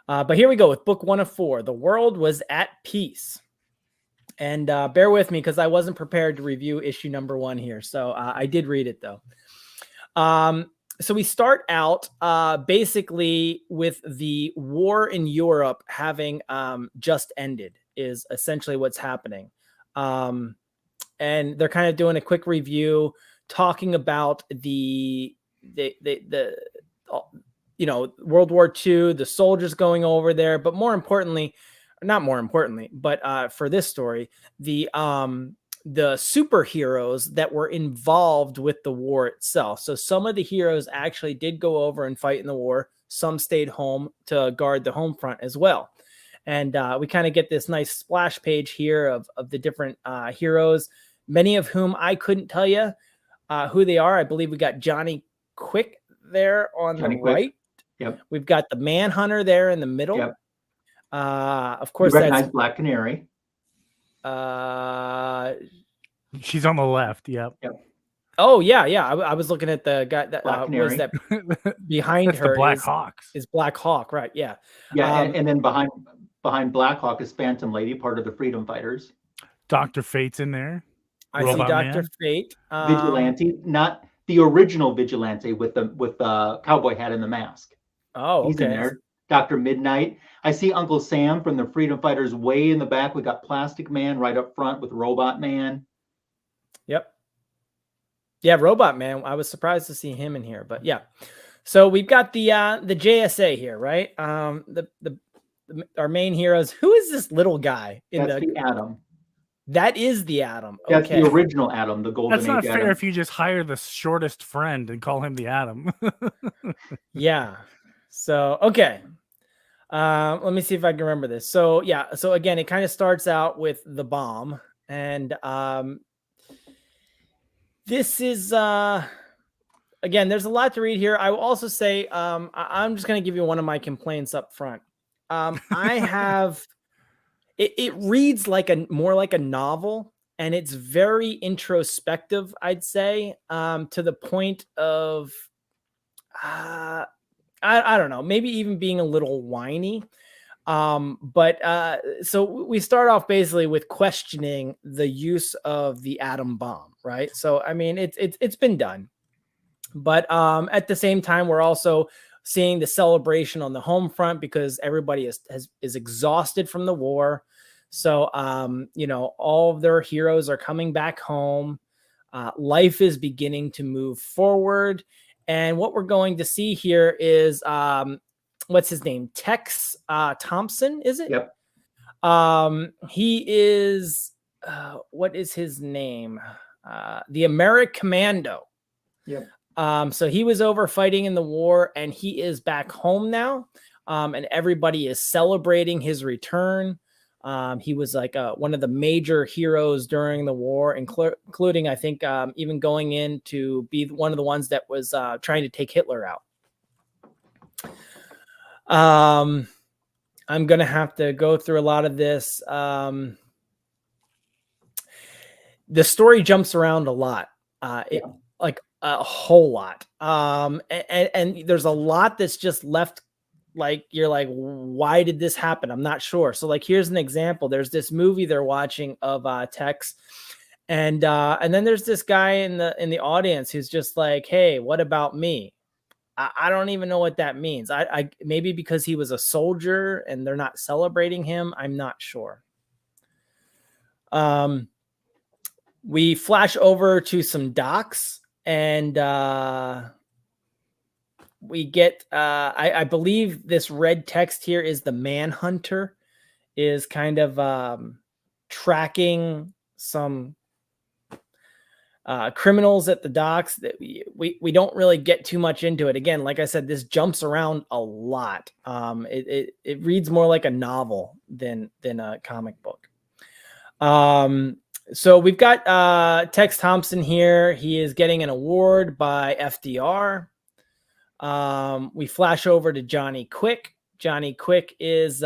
Speaker 2: But here we go with book 1 of 4. The world was at peace. And bear with me because I wasn't prepared to review issue number 1 here. So I did read it, though. So we start out basically with the war in Europe having just ended, is essentially what's happening. And they're kind of doing a quick review, talking about the World War II, the soldiers going over there, but more importantly, not more importantly, but for this story, the superheroes that were involved with the war itself. So some of the heroes actually did go over and fight in the war. Some stayed home to guard the home front as well. And we kind of get this nice splash page here of the different heroes, many of whom I couldn't tell you who they are. I believe we got Johnny Quick there on the right.
Speaker 1: Yep.
Speaker 2: We've got the Manhunter there in the middle.
Speaker 1: Yep.
Speaker 2: Of course,
Speaker 1: you recognize Black Canary.
Speaker 3: She's on the left. Yep.
Speaker 2: Oh yeah, yeah. I was looking at the guy that
Speaker 1: Black
Speaker 2: was
Speaker 1: Canary.
Speaker 2: that behind
Speaker 3: That's
Speaker 2: her
Speaker 3: the Black
Speaker 2: is
Speaker 3: Hawks.
Speaker 2: Black Hawk, right? Yeah.
Speaker 1: Yeah, and then behind Blackhawk is Phantom Lady, part of the Freedom Fighters.
Speaker 3: Dr. Fate's in there.
Speaker 2: I see
Speaker 3: Robot
Speaker 2: Dr.
Speaker 3: Man.
Speaker 2: Fate.
Speaker 1: Vigilante, not the original Vigilante with the cowboy hat and the mask.
Speaker 2: Oh,
Speaker 1: He's in
Speaker 2: okay.
Speaker 1: there. Dr. Midnight. I see Uncle Sam from the Freedom Fighters way in the back. We got Plastic Man right up front with Robot Man.
Speaker 2: Yep. Yeah, Robot Man. I was surprised to see him in here, but yeah. So we've got the JSA here, right? Our main heroes. Who is this little guy in
Speaker 1: That's the Atom.
Speaker 2: That is the Atom.
Speaker 1: That's
Speaker 2: Okay.
Speaker 1: the original Atom, the Golden
Speaker 3: That's
Speaker 1: Age
Speaker 3: not fair
Speaker 1: Atom.
Speaker 3: if you just hire the shortest friend and call him the Atom.
Speaker 2: Yeah. So, okay. Let me see if I can remember this. So, yeah. So again, it kind of starts out with the bomb, and this is again, there's a lot to read here. I will also say, I'm just going to give you one of my complaints up front. I have it reads like more like a novel, and it's very introspective, I'd say, to the point of I don't know, maybe even being a little whiny. But so we start off basically with questioning the use of the atom bomb, right? So I mean, it's been done, but at the same time, we're also seeing the celebration on the home front because everybody is exhausted from the war. So you know, all of their heroes are coming back home. Life is beginning to move forward. And what we're going to see here is what's his name? Tex Thompson, is it?
Speaker 1: Yep.
Speaker 2: He is what is his name? The American Commando.
Speaker 1: Yep.
Speaker 2: So he was over fighting in the war, and he is back home now. And everybody is celebrating his return. He was like one of the major heroes during the war, including, I think, even going in to be one of the ones that was trying to take Hitler out. I'm going to have to go through a lot of this. The story jumps around a lot, like a whole lot. And there's a lot that's just left. Like, you're like, why did this happen? I'm not sure. So like, here's an example. There's this movie they're watching of Tex, and then there's this guy in the audience who's just like, hey, what about me? I don't even know what that means. I maybe because he was a soldier and they're not celebrating him. I'm not sure. We flash over to some docks, and we get I believe this red text here is the Manhunter is kind of tracking some criminals at the docks. That we don't really get too much into it. Again, like I said, this jumps around a lot. It reads more like a novel than a comic book. So we've got Tex Thompson here. He is getting an award by FDR. We flash over to Johnny Quick. Johnny Quick is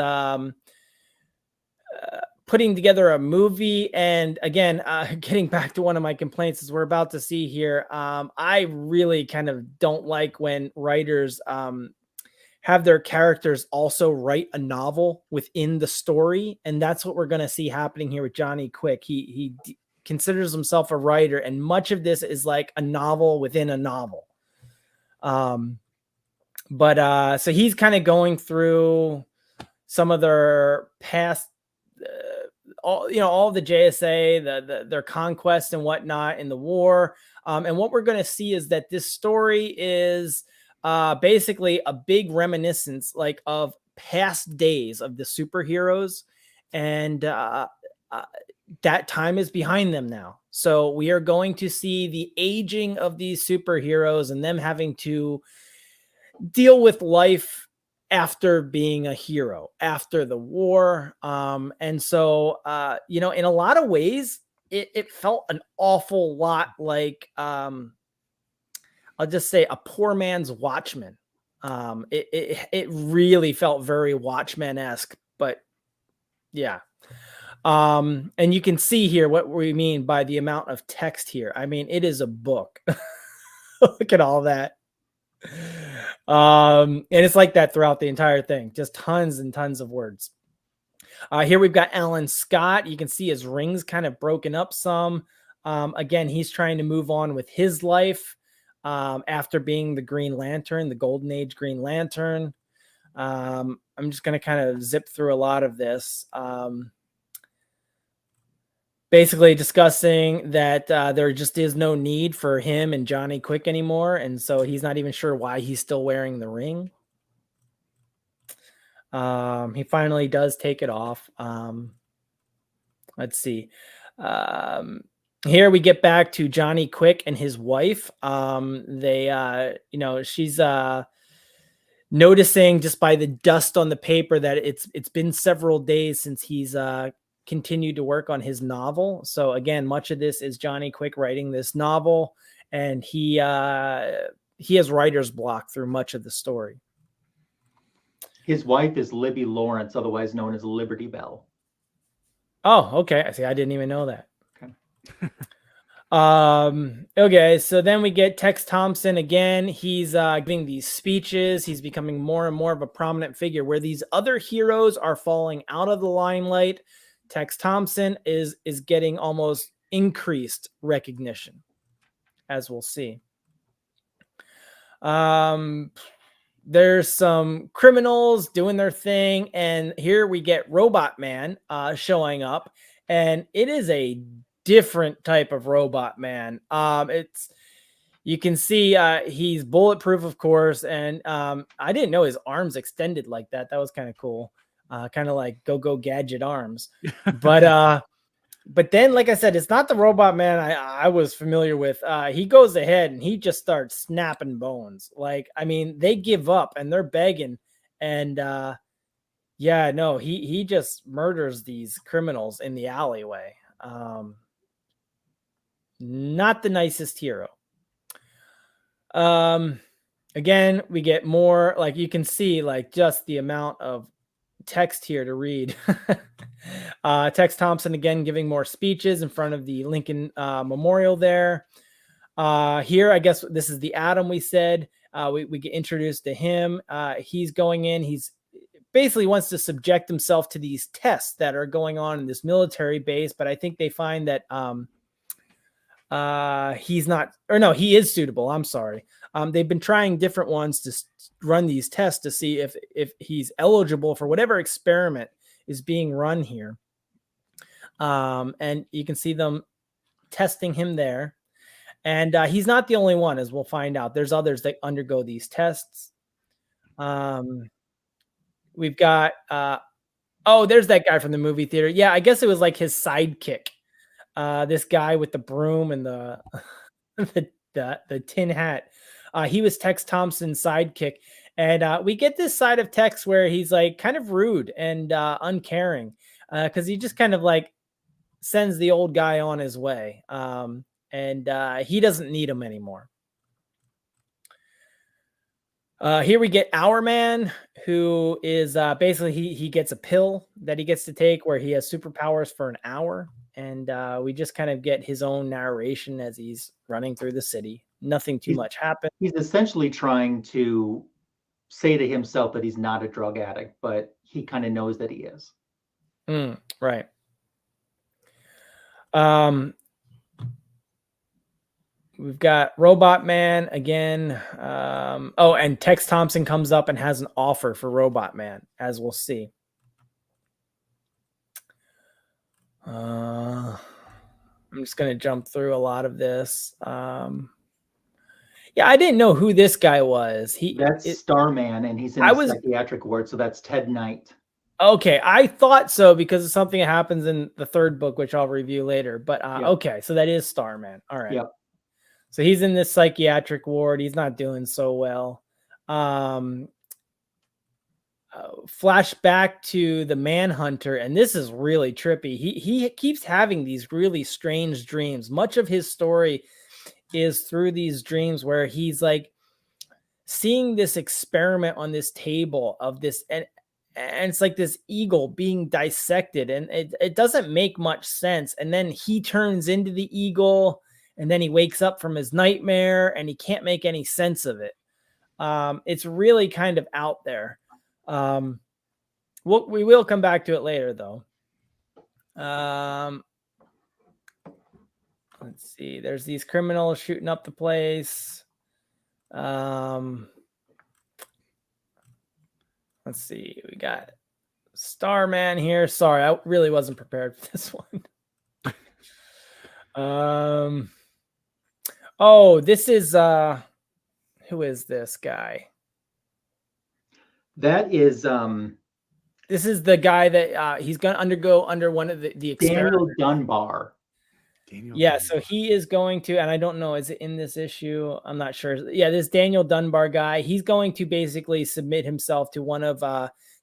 Speaker 2: putting together a movie. And again, getting back to one of my complaints is we're about to see here. I really kind of don't like when writers have their characters also write a novel within the story. And that's what we're going to see happening here with Johnny Quick. He considers himself a writer, and much of this is like a novel within a novel. But so he's kind of going through some of their past, all the JSA, their conquests and whatnot in the war. And what we're going to see is that this story is basically a big reminiscence, like, of past days of the superheroes, and that time is behind them now. So we are going to see the aging of these superheroes and them having to deal with life after being a hero, after the war. And so, in a lot of ways, it felt an awful lot like, I'll just say, a poor man's Watchmen. It really felt very Watchmen-esque, but yeah. And you can see here what we mean by the amount of text here. I mean, it is a book. Look at all that. And it's like that throughout the entire thing, just tons and tons of words. Here we've got Alan Scott. You can see his rings kind of broken up some. Again, he's trying to move on with his life after being the Green Lantern, the Golden Age Green Lantern. I'm just going to kind of zip through a lot of this. Basically discussing that there just is no need for him and Johnny Quick anymore. And so he's not even sure why he's still wearing the ring. He finally does take it off. Let's see. Here we get back to Johnny Quick and his wife. She's noticing just by the dust on the paper that it's been several days since he's continued to work on his novel. So again, much of this is Johnny Quick writing this novel, and he has writer's block through much of the story.
Speaker 1: His wife is Libby Lawrence, otherwise known as Liberty Bell.
Speaker 2: Oh, okay. I see. I didn't even know that.
Speaker 1: Okay.
Speaker 2: Okay. So then we get Tex Thompson again. He's giving these speeches. He's becoming more and more of a prominent figure where these other heroes are falling out of the limelight. Tex Thompson is getting almost increased recognition, as we'll see. There's some criminals doing their thing, and here we get Robot Man showing up, and it is a different type of Robot Man. You can see he's bulletproof, of course, and I didn't know his arms extended like that. That was kind of cool, kind of like Go Gadget arms. But then, like I said, it's not the Robot Man I was familiar with. He goes ahead and he just starts snapping bones. Like, I mean, they give up and they're begging. And he just murders these criminals in the alleyway. Not the nicest hero. Again, we get more, like you can see, like just the amount of text here to read. Tex Thompson again giving more speeches in front of the Lincoln Memorial there. Here, I guess this is the Atom we said. We get introduced to him. He's going in. He's basically wants to subject himself to these tests that are going on in this military base, but I think they find that he's not, or no, he is suitable. I'm sorry. They've been trying different ones to run these tests to see if he's eligible for whatever experiment is being run here. And you can see them testing him there. And he's not the only one, as we'll find out. There's others that undergo these tests. We've got, there's that guy from the movie theater. Yeah, I guess it was like his sidekick. This guy with the broom and the tin hat. He was Tex Thompson's sidekick. And we get this side of Tex where he's like kind of rude and uncaring because he just kind of like sends the old guy on his way. And he doesn't need him anymore. Here we get Our Man, who is basically he gets a pill that he gets to take where he has superpowers for an hour. And we just kind of get his own narration as he's running through the city. Nothing too much happens. He's
Speaker 1: essentially trying to say to himself that he's not a drug addict, but he kind of knows that he is.
Speaker 2: Right. We've got Robot Man again. And Tex Thompson comes up and has an offer for Robot Man, as we'll see. I'm just going to jump through a lot of this. I didn't know who this guy was.
Speaker 1: That's Starman, and he's in the psychiatric ward, so that's Ted Knight.
Speaker 2: Okay, I thought so because of something that happens in the third book, which I'll review later. But okay, so that is Starman. All right.
Speaker 1: Yep.
Speaker 2: So he's in this psychiatric ward. He's not doing so well. Flashback to the Manhunter, and this is really trippy. He keeps having these really strange dreams. Much of his story is through these dreams where he's like seeing this experiment on this table of this, and it's like this eagle being dissected, and it doesn't make much sense. And then he turns into the eagle, and then he wakes up from his nightmare, and he can't make any sense of it. It's really kind of out there. We will come back to it later, though. Let's see. There's these criminals shooting up the place. Let's see. We got Starman here. Sorry, I really wasn't prepared for this one. Oh, this is who is this guy?
Speaker 1: That is
Speaker 2: this is the guy that he's going to undergo under one of the experiments.
Speaker 1: Daniel Dunbar.
Speaker 2: Yeah, so he is going to, and I don't know, is it in this issue? I'm not sure. Yeah, this Daniel Dunbar guy, he's going to basically submit himself to one of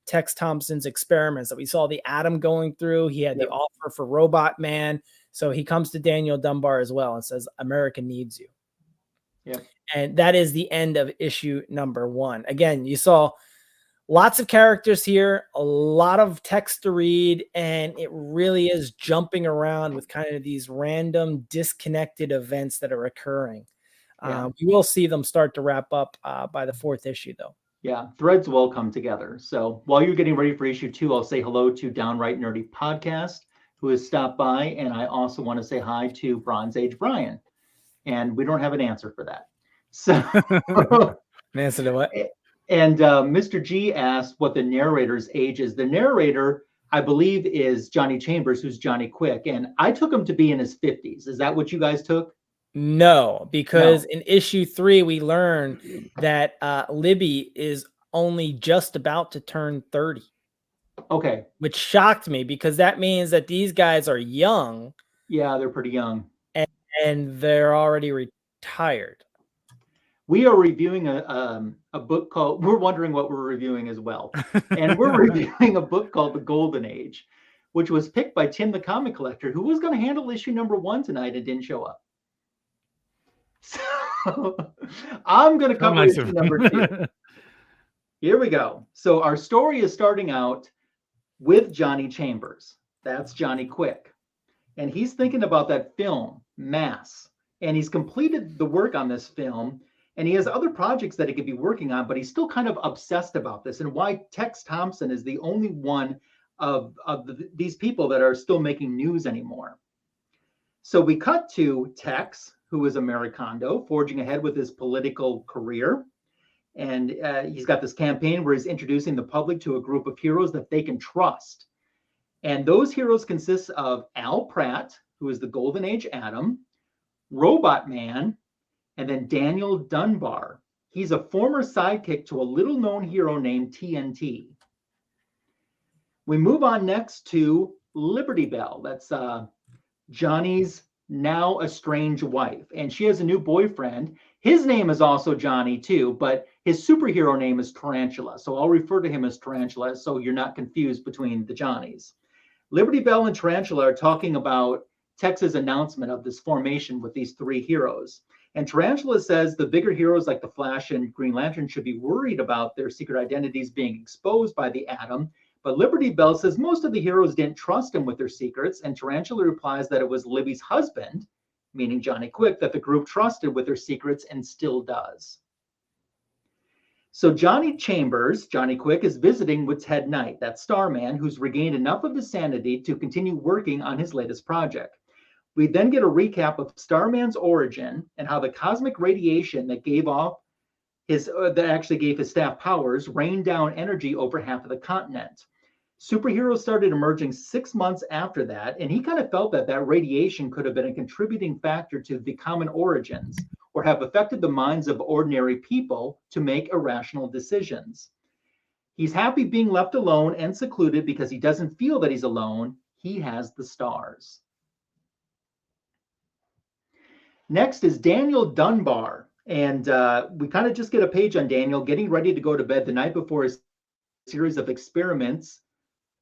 Speaker 2: Tex Thompson's experiments that we saw the Atom going through. He had the offer for Robot Man. So he comes to Daniel Dunbar as well and says, America needs you.
Speaker 1: Yeah.
Speaker 2: And that is the end of issue number 1. Again, you saw lots of characters here, a lot of text to read, and it really is jumping around with kind of these random disconnected events that are occurring. We will see them start to wrap up by the 4th issue, though.
Speaker 1: Yeah, threads will come together. So while you're getting ready for issue 2, I'll say hello to Downright Nerdy Podcast, who has stopped by, and I also want to say hi to Bronze Age Brian. And we don't have an answer for that. So
Speaker 2: an answer to what?
Speaker 1: And Mr. G asked what the narrator's age is. The narrator, I believe, is Johnny Chambers, who's Johnny Quick. And I took him to be in his 50s. Is that what you guys took?
Speaker 2: No, because in issue 3, we learn that Libby is only just about to turn 30.
Speaker 1: Okay.
Speaker 2: Which shocked me, because that means that these guys are young.
Speaker 1: Yeah, they're pretty young.
Speaker 2: And they're already retired.
Speaker 1: We are reviewing a book called, we're wondering what we're reviewing as well. And we're reviewing a book called The Golden Age, which was picked by Tim the Comic Collector, who was going to handle issue number 1 tonight and didn't show up. So I'm going to cover issue number 2. Here we go. So our story is starting out with Johnny Chambers. That's Johnny Quick. And he's thinking about that film, Mass. And he's completed the work on this film. And he has other projects that he could be working on, but he's still kind of obsessed about this, and why Tex Thompson is the only one of these people that are still making news anymore. So we cut to Tex, who is Americando, forging ahead with his political career. And he's got this campaign where he's introducing the public to a group of heroes that they can trust. And those heroes consist of Al Pratt, who is the Golden Age Atom, Robot Man, and then Daniel Dunbar. He's a former sidekick to a little-known hero named TNT. We move on next to Liberty Bell. That's Johnny's now estranged wife. And she has a new boyfriend. His name is also Johnny, too, but his superhero name is Tarantula. So I'll refer to him as Tarantula so you're not confused between the Johnnies. Liberty Bell and Tarantula are talking about Tex's announcement of this formation with these 3 heroes. And Tarantula says the bigger heroes like the Flash and Green Lantern should be worried about their secret identities being exposed by the Atom. But Liberty Bell says most of the heroes didn't trust him with their secrets. And Tarantula replies that it was Libby's husband, meaning Johnny Quick, that the group trusted with their secrets and still does. So Johnny Chambers, Johnny Quick, is visiting with Ted Knight, that Starman, who's regained enough of his sanity to continue working on his latest project. We then get a recap of Starman's origin and how the cosmic radiation that actually gave his staff powers rained down energy over half of the continent. Superheroes started emerging 6 months after that, and he kind of felt that that radiation could have been a contributing factor to the common origins, or have affected the minds of ordinary people to make irrational decisions. He's happy being left alone and secluded because he doesn't feel that he's alone. He has the stars. Next is Daniel Dunbar. And we kind of just get a page on Daniel getting ready to go to bed the night before a series of experiments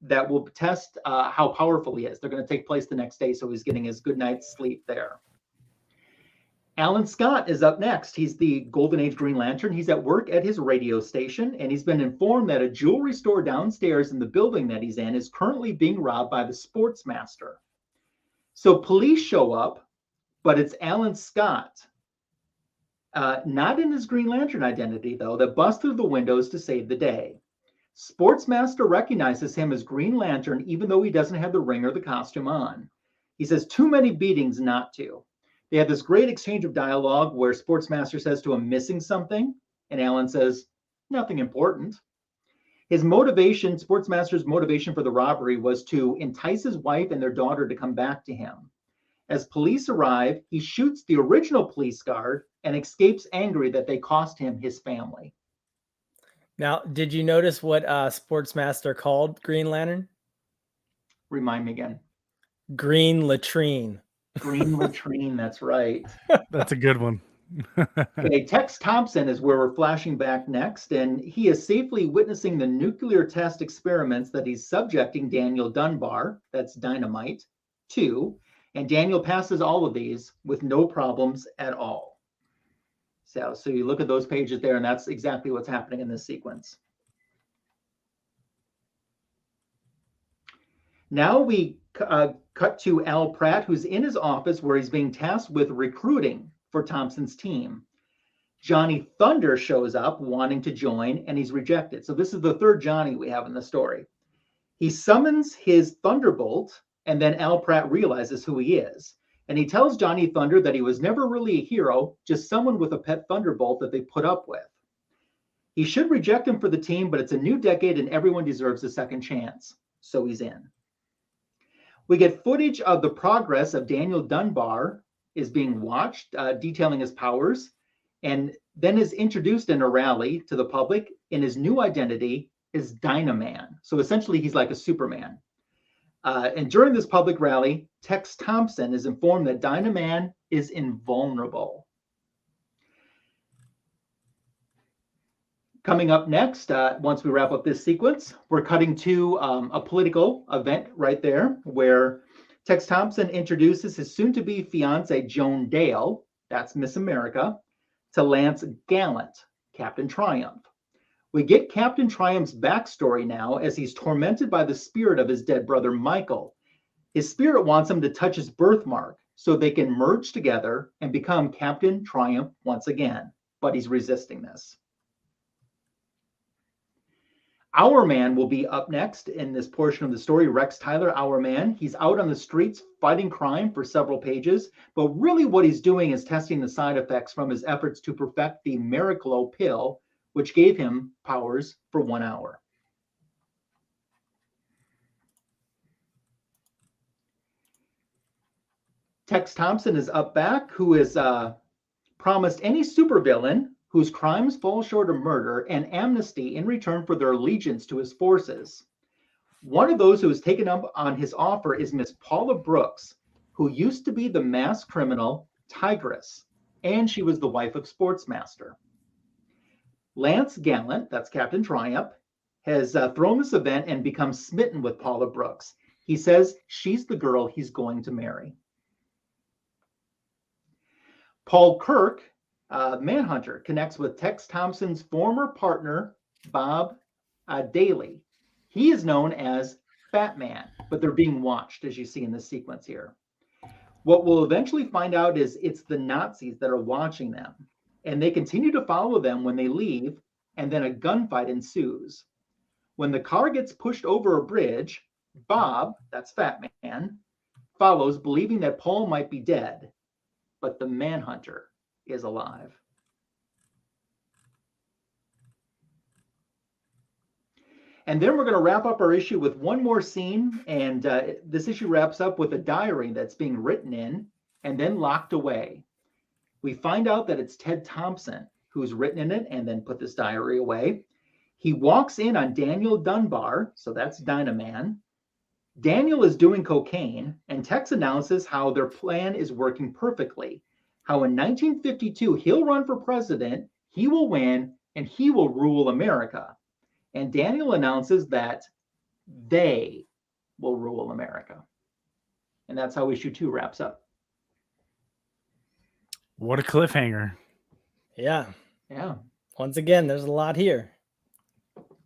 Speaker 1: that will test how powerful he is. They're going to take place the next day, so he's getting his good night's sleep there. Alan Scott is up next. He's the Golden Age Green Lantern. He's at work at his radio station, and he's been informed that a jewelry store downstairs in the building that he's in is currently being robbed by the Sportsmaster. So police show up, but it's Alan Scott, not in his Green Lantern identity, though, that busts through the windows to save the day. Sportsmaster recognizes him as Green Lantern, even though he doesn't have the ring or the costume on. He says, too many beatings not to. They have this great exchange of dialogue where Sportsmaster says to him, missing something? And Alan says, nothing important. His motivation, Sportsmaster's motivation for the robbery was to entice his wife and their daughter to come back to him. As police arrive, he shoots the original police guard and escapes angry that they cost him his family.
Speaker 2: Now, did you notice what Sportsmaster called Green Lantern?
Speaker 1: Remind me again.
Speaker 2: Green latrine.
Speaker 1: Green latrine, that's right.
Speaker 3: That's a good one.
Speaker 1: Okay, Tex Thompson is where we're flashing back next, and he is safely witnessing the nuclear test experiments that he's subjecting Daniel Dunbar, that's dynamite, to, and Daniel passes all of these with no problems at all. So you look at those pages there, and that's exactly what's happening in this sequence. Now we cut to Al Pratt, who's in his office where he's being tasked with recruiting for Thompson's team. Johnny Thunder shows up wanting to join, and he's rejected. So this is the third Johnny we have in the story. He summons his Thunderbolt, and then Al Pratt realizes who he is. And he tells Johnny Thunder that he was never really a hero, just someone with a pet Thunderbolt that they put up with. He should reject him for the team, but it's a new decade and everyone deserves a second chance. So he's in. We get footage of the progress of Daniel Dunbar is being watched, detailing his powers, and then is introduced in a rally to the public in his new identity as Dynaman. So essentially, he's like a Superman. And during this public rally, Tex Thompson is informed that Dynaman is invulnerable. Coming up next, once we wrap up this sequence, we're cutting to a political event right there where Tex Thompson introduces his soon-to-be fiancée, Joan Dale, that's Miss America, to Lance Gallant, Captain Triumph. We get Captain Triumph's backstory now as he's tormented by the spirit of his dead brother, Michael. His spirit wants him to touch his birthmark so they can merge together and become Captain Triumph once again, but he's resisting this. Our Man will be up next in this portion of the story. Rex Tyler, Our Man. He's out on the streets fighting crime for several pages, but really what he's doing is testing the side effects from his efforts to perfect the Miraclo pill, which gave him powers for 1 hour. Tex Thompson is up back, who is promised any supervillain whose crimes fall short of murder and amnesty in return for their allegiance to his forces. One of those who has taken up on his offer is Miss Paula Brooks, who used to be the mass criminal Tigress, and she was the wife of Sportsmaster. Lance Gallant, that's Captain Triumph, has thrown this event and become smitten with Paula Brooks. He says she's the girl he's going to marry. Paul Kirk, Manhunter, connects with Tex Thompson's former partner, Bob Daly. He is known as Batman, but they're being watched, as you see in this sequence here. What we'll eventually find out is it's the Nazis that are watching them, and they continue to follow them when they leave, and then a gunfight ensues. When the car gets pushed over a bridge, Bob, that's Fat Man, follows, believing that Paul might be dead, but the Manhunter is alive. And then we're going to wrap up our issue with one more scene, and this issue wraps up with a diary that's being written in and then locked away. We find out that it's Ted Thompson who's written in it and then put this diary away. He walks in on Daniel Dunbar, so that's Dynaman. Daniel is doing cocaine, and Tex announces how their plan is working perfectly. How in 1952, he'll run for president, he will win, and he will rule America. And Daniel announces that they will rule America. And that's how issue 2 wraps up.
Speaker 3: What a cliffhanger.
Speaker 2: Yeah.
Speaker 1: Yeah.
Speaker 2: Once again, there's a lot here.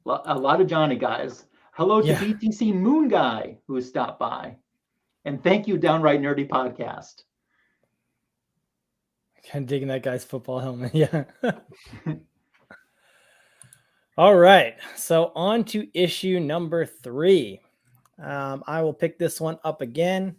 Speaker 1: A lot of Johnny guys. Hello to
Speaker 2: Yeah.
Speaker 1: BTC Moon Guy who has stopped by. And thank you, Downright Nerdy Podcast.
Speaker 2: Kind of digging that guy's football helmet. Yeah. All right. So on to issue number 3. I will pick this one up again.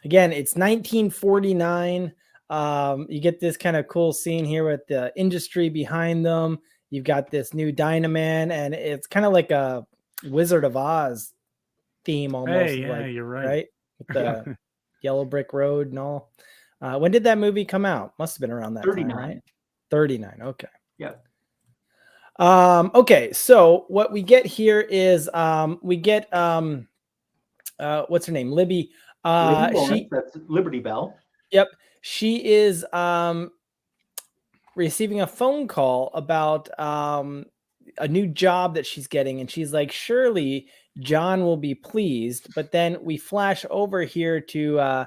Speaker 2: Again, it's 1949. You get this kind of cool scene here with the industry behind them. You've got this new Dynaman, and it's kind of like a Wizard of Oz theme almost.
Speaker 3: Hey, yeah,
Speaker 2: like,
Speaker 3: you're right.
Speaker 2: Right? With the yellow brick road and all. When did that movie come out? Must have been around that
Speaker 1: 39.
Speaker 2: time, right? 39. Okay.
Speaker 1: Yeah.
Speaker 2: Okay, so what we get here is we get what's her name? Libby.
Speaker 1: Libby Lawrence, that's Liberty Bell.
Speaker 2: Yep. She is receiving a phone call about a new job that she's getting, and she's like, surely John will be pleased. But then we flash over here to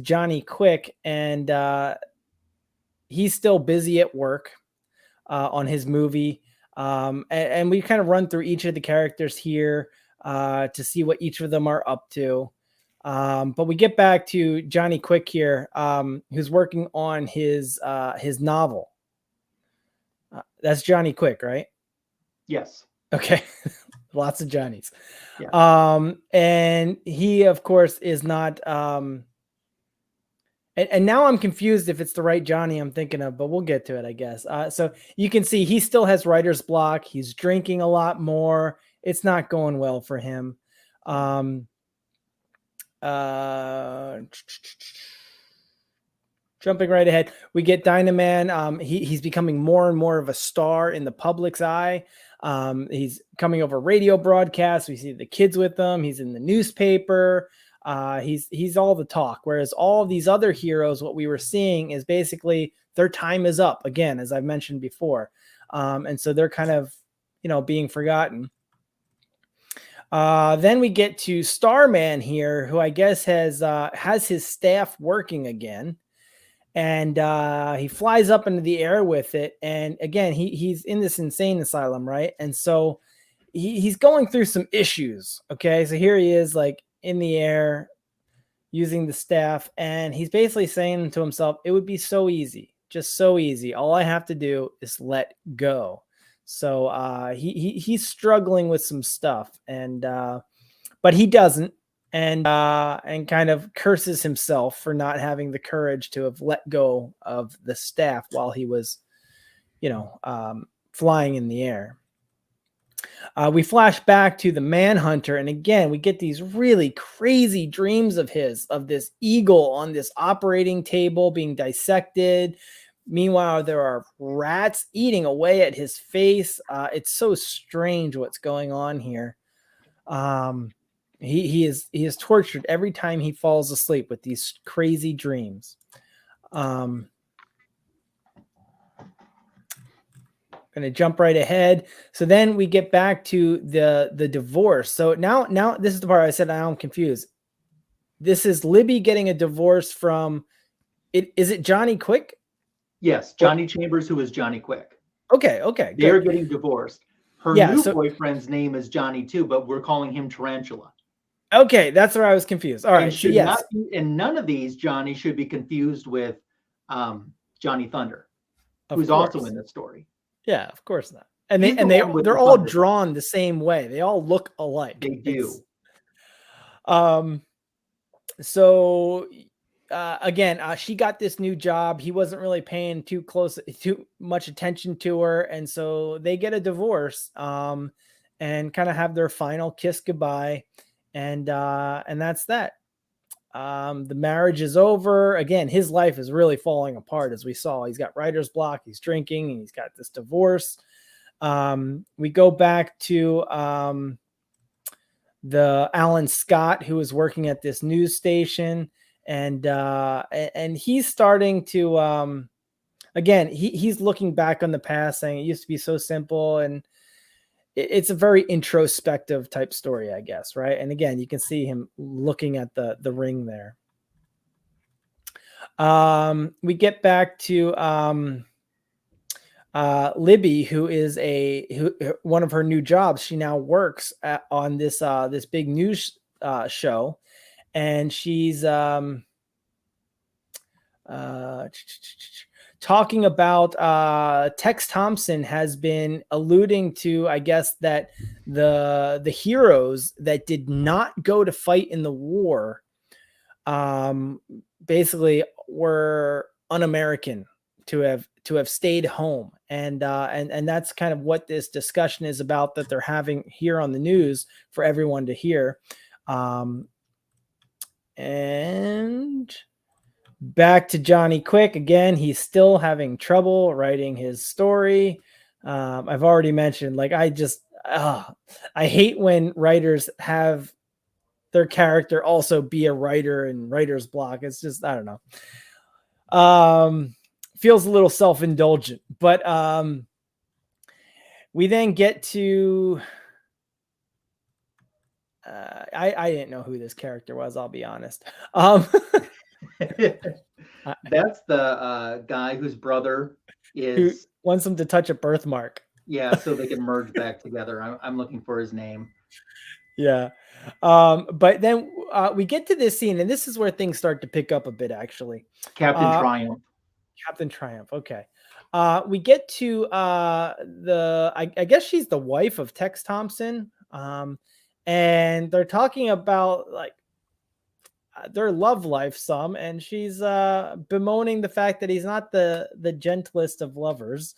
Speaker 2: Johnny Quick, and he's still busy at work on his movie. And we kind of run through each of the characters here to see what each of them are up to. But we get back to Johnny Quick here, who's working on his novel. That's Johnny Quick, right?
Speaker 1: Yes.
Speaker 2: Okay. Lots of Johnnies.
Speaker 1: Yeah.
Speaker 2: And he, of course, is not. And now I'm confused if it's the right Johnny I'm thinking of, but we'll get to it, I guess. So you can see he still has writer's block. He's drinking a lot more. It's not going well for him. Jumping right ahead, we get Dynaman. He's becoming more and more of a star in the public's eye. He's coming over radio broadcasts. We see the kids with him. He's in the newspaper. He's all the talk. Whereas all these other heroes, what we were seeing is basically their time is up again, as I've mentioned before. And so they're kind of, being forgotten. Then we get to Starman here, who I guess has his staff working again. And he flies up into the air with it. And again, he's in this insane asylum, right? And so he's going through some issues. Okay, so here he is, like in the air, using the staff, and he's basically saying to himself, "It would be so easy, just so easy. All I have to do is let go." So he's struggling with some stuff, and but he doesn't. And kind of curses himself for not having the courage to have let go of the staff while he was, flying in the air. We flash back to the Manhunter, and again, we get these really crazy dreams of this eagle on this operating table being dissected. Meanwhile, there are rats eating away at his face. It's so strange what's going on here. He is tortured every time he falls asleep with these crazy dreams. Going to jump right ahead. So then we get back to the divorce. So now this is the part I said I'm confused. This is Libby getting a divorce from it. Is it Johnny Quick?
Speaker 1: Yes, Johnny Chambers, who is Johnny Quick.
Speaker 2: Okay.
Speaker 1: They're getting divorced. Her new
Speaker 2: so,
Speaker 1: boyfriend's name is Johnny too, but we're calling him Tarantula.
Speaker 2: Okay, that's where I was confused. All right,
Speaker 1: and none of these Johnny should be confused with Johnny Thunder, who's also in this story.
Speaker 2: Yeah, of course not. And they're all drawn the same way. They all look alike.
Speaker 1: They do.
Speaker 2: So again, she got this new job. He wasn't really paying too much attention to her, and so they get a divorce. And kind of have their final kiss goodbye. And that's that. The marriage is over. Again, his life is really falling apart, as we saw. He's got writer's block, he's drinking, and he's got this divorce. We go back to the Alan Scott, who is working at this news station, and he's starting to again, he's looking back on the past, saying it used to be so simple, and it's a very introspective type story, I guess, right? And again, you can see him looking at the ring there. We get back to Libby, who is one of her new jobs. She now works on this big news show, and she's talking about Tex Thompson has been alluding to, I guess, that the heroes that did not go to fight in the war basically were un-American to have stayed home, and that's kind of what this discussion is about that they're having here on the news for everyone to hear. And back to Johnny Quick again. He's still having trouble writing his story. I've already mentioned, like, I hate when writers have their character also be a writer and writer's block. It's just, I don't know. Feels a little self-indulgent, but we then get to I didn't know who this character was, I'll be honest.
Speaker 1: That's the guy whose brother
Speaker 2: who
Speaker 1: is
Speaker 2: wants him to touch a birthmark.
Speaker 1: Yeah, so they can merge back together. I'm looking for his name.
Speaker 2: Yeah. But then we get to this scene, and this is where things start to pick up a bit, actually.
Speaker 1: Captain Triumph.
Speaker 2: Captain Triumph. Okay. We get to I guess she's the wife of Tex Thompson. And they're talking about, like, their love life some, and she's bemoaning the fact that he's not the gentlest of lovers,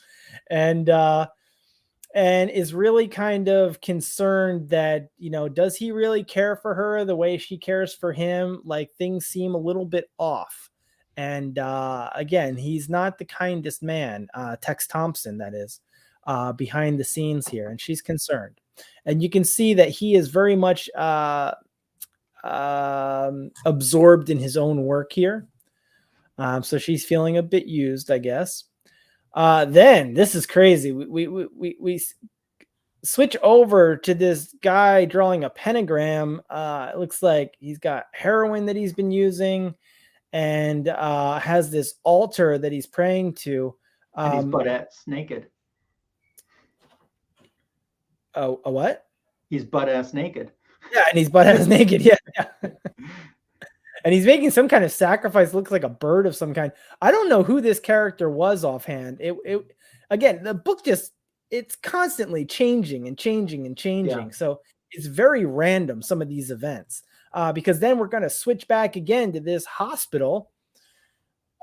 Speaker 2: and is really kind of concerned that, does he really care for her the way she cares for him? Like, things seem a little bit off. And again, he's not the kindest man, Tex Thompson, that is, behind the scenes here, and she's concerned. And you can see that he is very much absorbed in his own work here. So she's feeling a bit used, I guess. Then this is crazy. We switch over to this guy drawing a pentagram. It looks like he's got heroin that he's been using, and has this altar that he's praying to.
Speaker 1: And he's butt-ass naked.
Speaker 2: Oh, a what?
Speaker 1: He's butt-ass naked.
Speaker 2: Yeah, and he's butt-ass naked. Yeah. And he's making some kind of sacrifice. Looks like a bird of some kind. I don't know who this character was offhand. It again, the book it's constantly changing and changing and changing. Yeah. So it's very random, some of these events. Because then we're going to switch back again to this hospital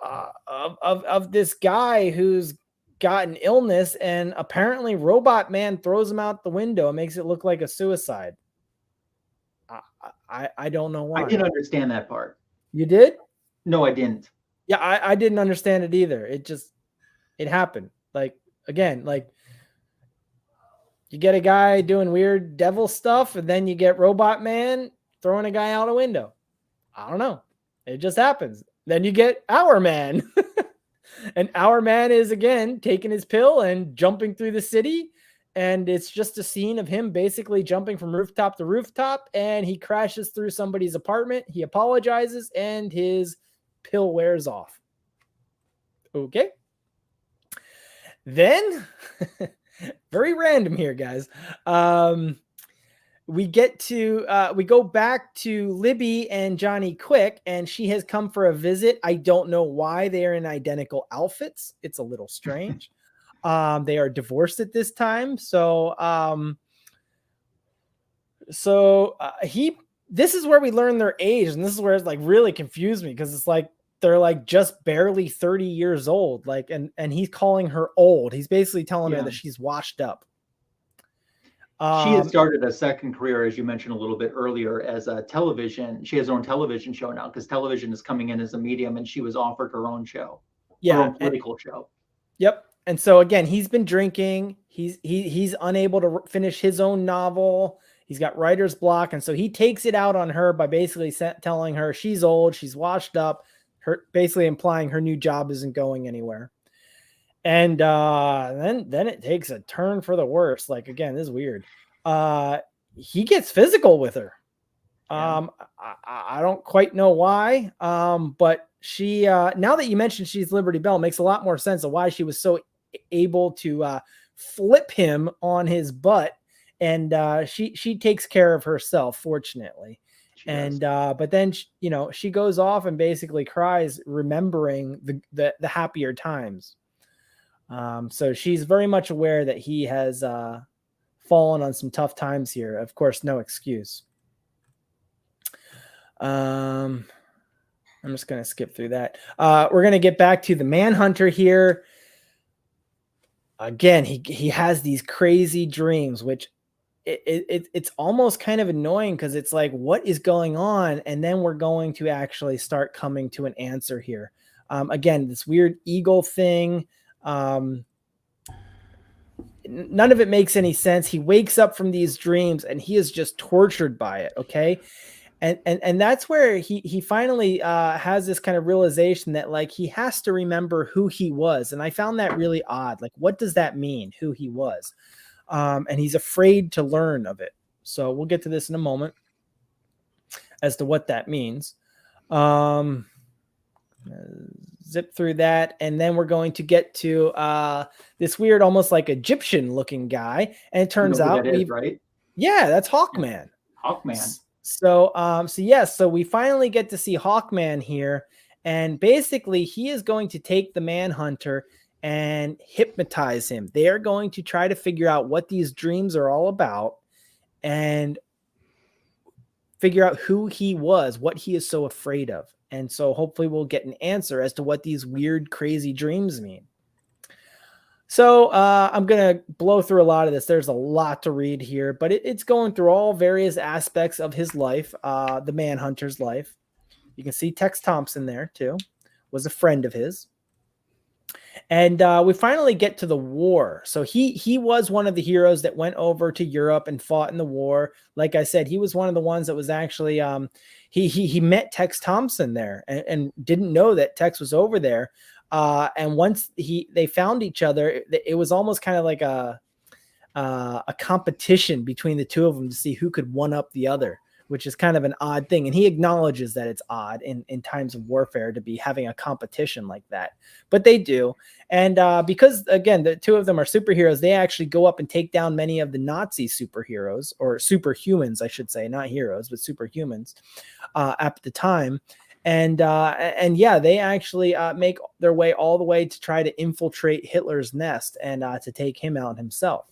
Speaker 2: of this guy who's got an illness, and apparently Robot Man throws him out the window and makes it look like a suicide. I don't know why.
Speaker 1: I didn't understand that part.
Speaker 2: You did?
Speaker 1: No, I didn't.
Speaker 2: Yeah, I didn't understand it either. It happened. Like, again, like, you get a guy doing weird devil stuff, and then you get Robot Man throwing a guy out a window. I don't know. It just happens. Then you get Our Man. And Our Man is, again, taking his pill and jumping through the city. And it's just a scene of him basically jumping from rooftop to rooftop, and he crashes through somebody's apartment. He apologizes, and his pill wears off. Okay. Then, very random here, guys. We go back to Libby and Johnny Quick, and she has come for a visit. I don't know why they are in identical outfits. It's a little strange. They are divorced at this time. So this is where we learn their age, and this is where it's like really confused me, because it's like they're like just barely 30 years old. Like, and he's calling her old. He's basically telling her that she's washed up.
Speaker 1: She had started a second career, as you mentioned a little bit earlier, as a television. She has her own television show now, because television is coming in as a medium, and she was offered her own show.
Speaker 2: Yeah.
Speaker 1: Her own political show.
Speaker 2: Yep. And so again, he's been drinking. He's unable to finish his own novel. He's got writer's block. And so he takes it out on her by basically telling her she's old, she's washed up, basically implying her new job isn't going anywhere. And then it takes a turn for the worse. Like, again, this is weird. He gets physical with her. Yeah. I don't quite know why. But now that you mentioned she's Liberty Bell, makes a lot more sense of why she was so able to flip him on his butt. And she takes care of herself, fortunately. But then she goes off and basically cries, remembering the happier times. So she's very much aware that he has fallen on some tough times here. Of course, no excuse. I'm just going to skip through that. We're going to get back to the Manhunter here. Again, he has these crazy dreams, which it's almost kind of annoying because it's like, what is going on? And then we're going to actually start coming to an answer here. Again, this weird eagle thing. None of it makes any sense. He wakes up from these dreams and he is just tortured by it. Okay. And that's where he finally has this kind of realization that like he has to remember who he was. And I found that really odd. Like, what does that mean, who he was? And he's afraid to learn of it. So we'll get to this in a moment as to what that means. Zip through that. And then we're going to get to this weird, almost like Egyptian looking guy. And it turns out
Speaker 1: right?
Speaker 2: Yeah, that's Hawkman.
Speaker 1: Hawkman.
Speaker 2: So we finally get to see Hawkman here, and basically he is going to take the Manhunter and hypnotize him. They are going to try to figure out what these dreams are all about and figure out who he was, what he is so afraid of. And so hopefully we'll get an answer as to what these weird, crazy dreams mean. So I'm going to blow through a lot of this. There's a lot to read here, but it's going through all various aspects of his life, the Manhunter's life. You can see Tex Thompson there too, was a friend of his. And we finally get to the war. So he was one of the heroes that went over to Europe and fought in the war. Like I said, he was one of the ones that was actually he met Tex Thompson there and didn't know that Tex was over there. And once they found each other, it was almost kind of like a competition between the two of them to see who could one up the other, which is kind of an odd thing. And he acknowledges that it's odd in times of warfare to be having a competition like that, but they do. And because again, the two of them are superheroes, they actually go up and take down many of the Nazi superheroes, or superhumans, I should say, not heroes, but superhumans at the time. And yeah, they actually make their way all the way to try to infiltrate Hitler's nest and to take him out himself.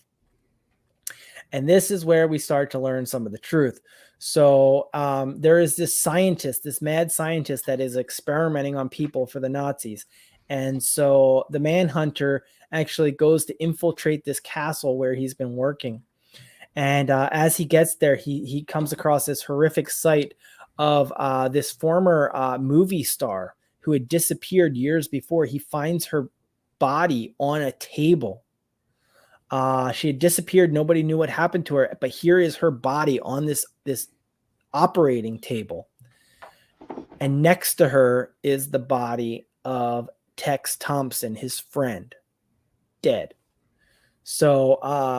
Speaker 2: And this is where we start to learn some of the truth. So there is this scientist, this mad scientist that is experimenting on people for the Nazis. And so the Manhunter actually goes to infiltrate this castle where he's been working. And as he gets there, he comes across this horrific sight of this former movie star who had disappeared years before. He finds her body on a table. She had disappeared. Nobody knew what happened to her, but here is her body on this operating table. And next to her is the body of Tex Thompson, his friend, dead. So,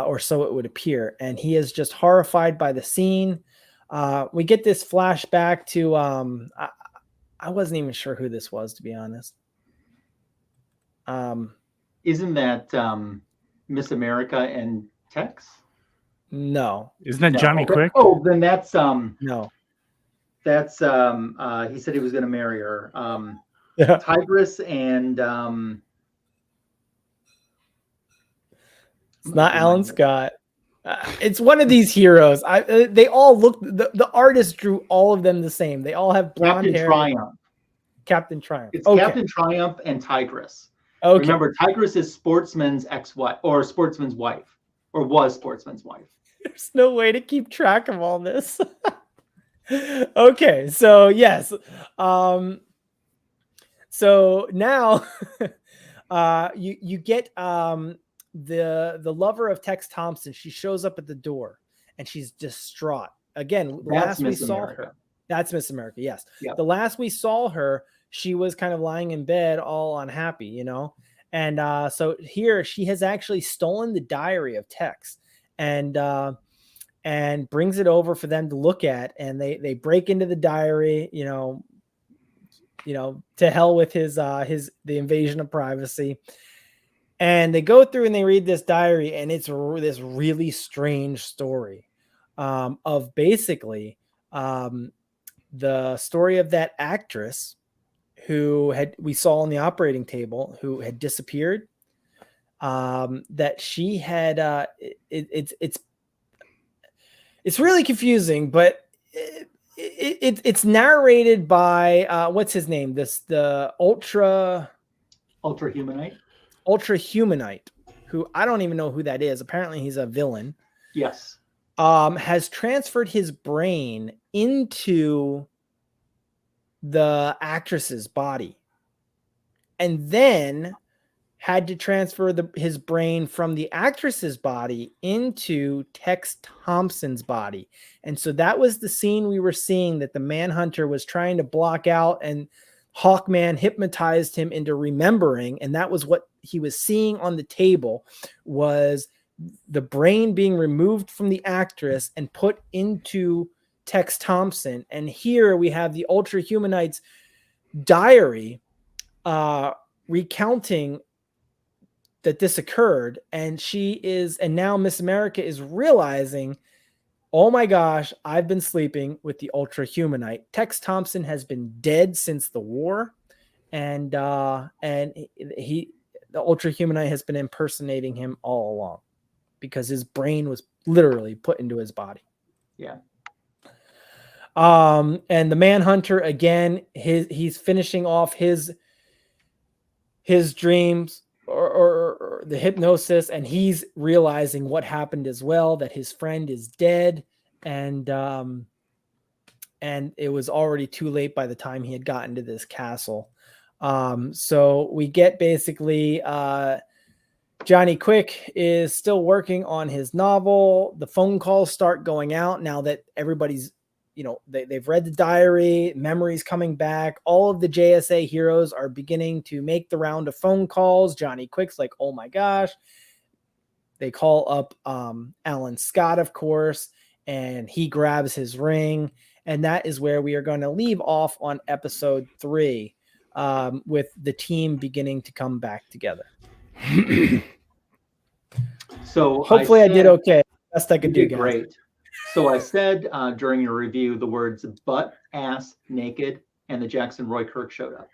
Speaker 2: or so it would appear. And he is just horrified by the scene. We get this flashback to, I wasn't even sure who this was, to be honest.
Speaker 1: Isn't that Miss America and Tex?
Speaker 2: No.
Speaker 3: Isn't that Johnny Quick?
Speaker 1: Oh, then that's
Speaker 2: no.
Speaker 1: That's he said he was going to marry her.
Speaker 2: Yeah.
Speaker 1: Tigress and
Speaker 2: it's not Alan Scott. It's one of these heroes. They all look. The artist drew all of them the same. They all have blonde
Speaker 1: Captain
Speaker 2: hair.
Speaker 1: Triumph.
Speaker 2: Captain Triumph.
Speaker 1: It's Captain Triumph and Tigress.
Speaker 2: Okay.
Speaker 1: Remember, Tigress is Sportsman's ex-wife, or Sportsman's wife, or was Sportsman's wife.
Speaker 2: There's no way to keep track of all this. Okay, so yes. So now you get the lover of Tex Thompson. She shows up at the door and she's distraught. Again,
Speaker 1: That's Miss America.
Speaker 2: That's Miss America, yes.
Speaker 1: Yep.
Speaker 2: The last we saw her, she was kind of lying in bed all unhappy, And so here she has actually stolen the diary of Tex and brings it over for them to look at. And they break into the diary, to hell with the invasion of privacy. And they go through and they read this diary, and it's this really strange story of basically the story of that actress who we saw on the operating table, who had disappeared. That she had it's really confusing, but it's narrated by what's his name? The ultra humanite, who I don't even know who that is. Apparently he's a villain.
Speaker 1: Yes.
Speaker 2: Has transferred his brain into the actress's body, and then had to transfer his brain from the actress's body into Tex Thompson's body. And so that was the scene we were seeing that the Manhunter was trying to block out, and Hawkman hypnotized him into remembering. And that was what he was seeing on the table, was the brain being removed from the actress and put into Tex Thompson. And here we have the Ultra Humanite's diary recounting that this occurred, and now Miss America is realizing, oh my gosh, I've been sleeping with the Ultra Humanite. Tex Thompson has been dead since the war, and the Ultra Humanite has been impersonating him all along, because his brain was literally put into his body.
Speaker 1: Yeah.
Speaker 2: And the Manhunter, again, he's finishing off his dreams or the hypnosis, and he's realizing what happened as well, that his friend is dead, and it was already too late by the time he had gotten to this castle. So we get basically Johnny Quick is still working on his novel. The phone calls start going out now that everybody's, they've read the diary, memories coming back. All of the JSA heroes are beginning to make the round of phone calls. Johnny Quick's like, oh my gosh. They call up Alan Scott, of course, and he grabs his ring. And that is where we are going to leave off on episode 3, with the team beginning to come back together.
Speaker 1: So
Speaker 2: hopefully I did okay. Best I could do, guys.
Speaker 1: Great. So I said during your review the words butt, ass, naked, and the Jackson Roy Kirk showed up.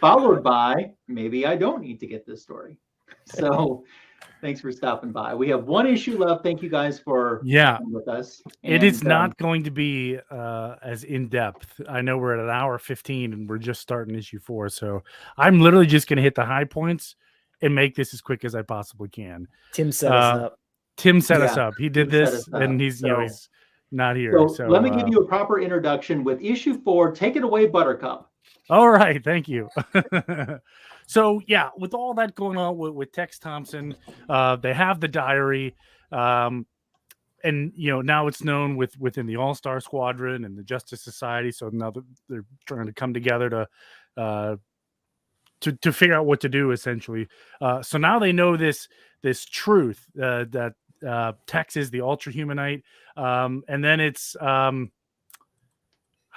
Speaker 1: Followed by, maybe I don't need to get this story. So thanks for stopping by. We have one issue left. Thank you guys for being with us.
Speaker 3: It is not going to be as in-depth. I know we're at an hour 15 and we're just starting issue 4. So I'm literally just going to hit the high points and make this as quick as I possibly can.
Speaker 2: Tim set us up.
Speaker 3: Tim set us up. He did this, and he's he's not here. So
Speaker 1: let me give you a proper introduction with issue 4. Take it away, Buttercup.
Speaker 3: All right, thank you. So yeah, with all that going on with Tex Thompson, they have the diary, and now it's known within the All-Star Squadron and the Justice Society. So now they're trying to come together to figure out what to do, essentially. So now they know this truth that Tex is the Ultra Humanite, and then it's how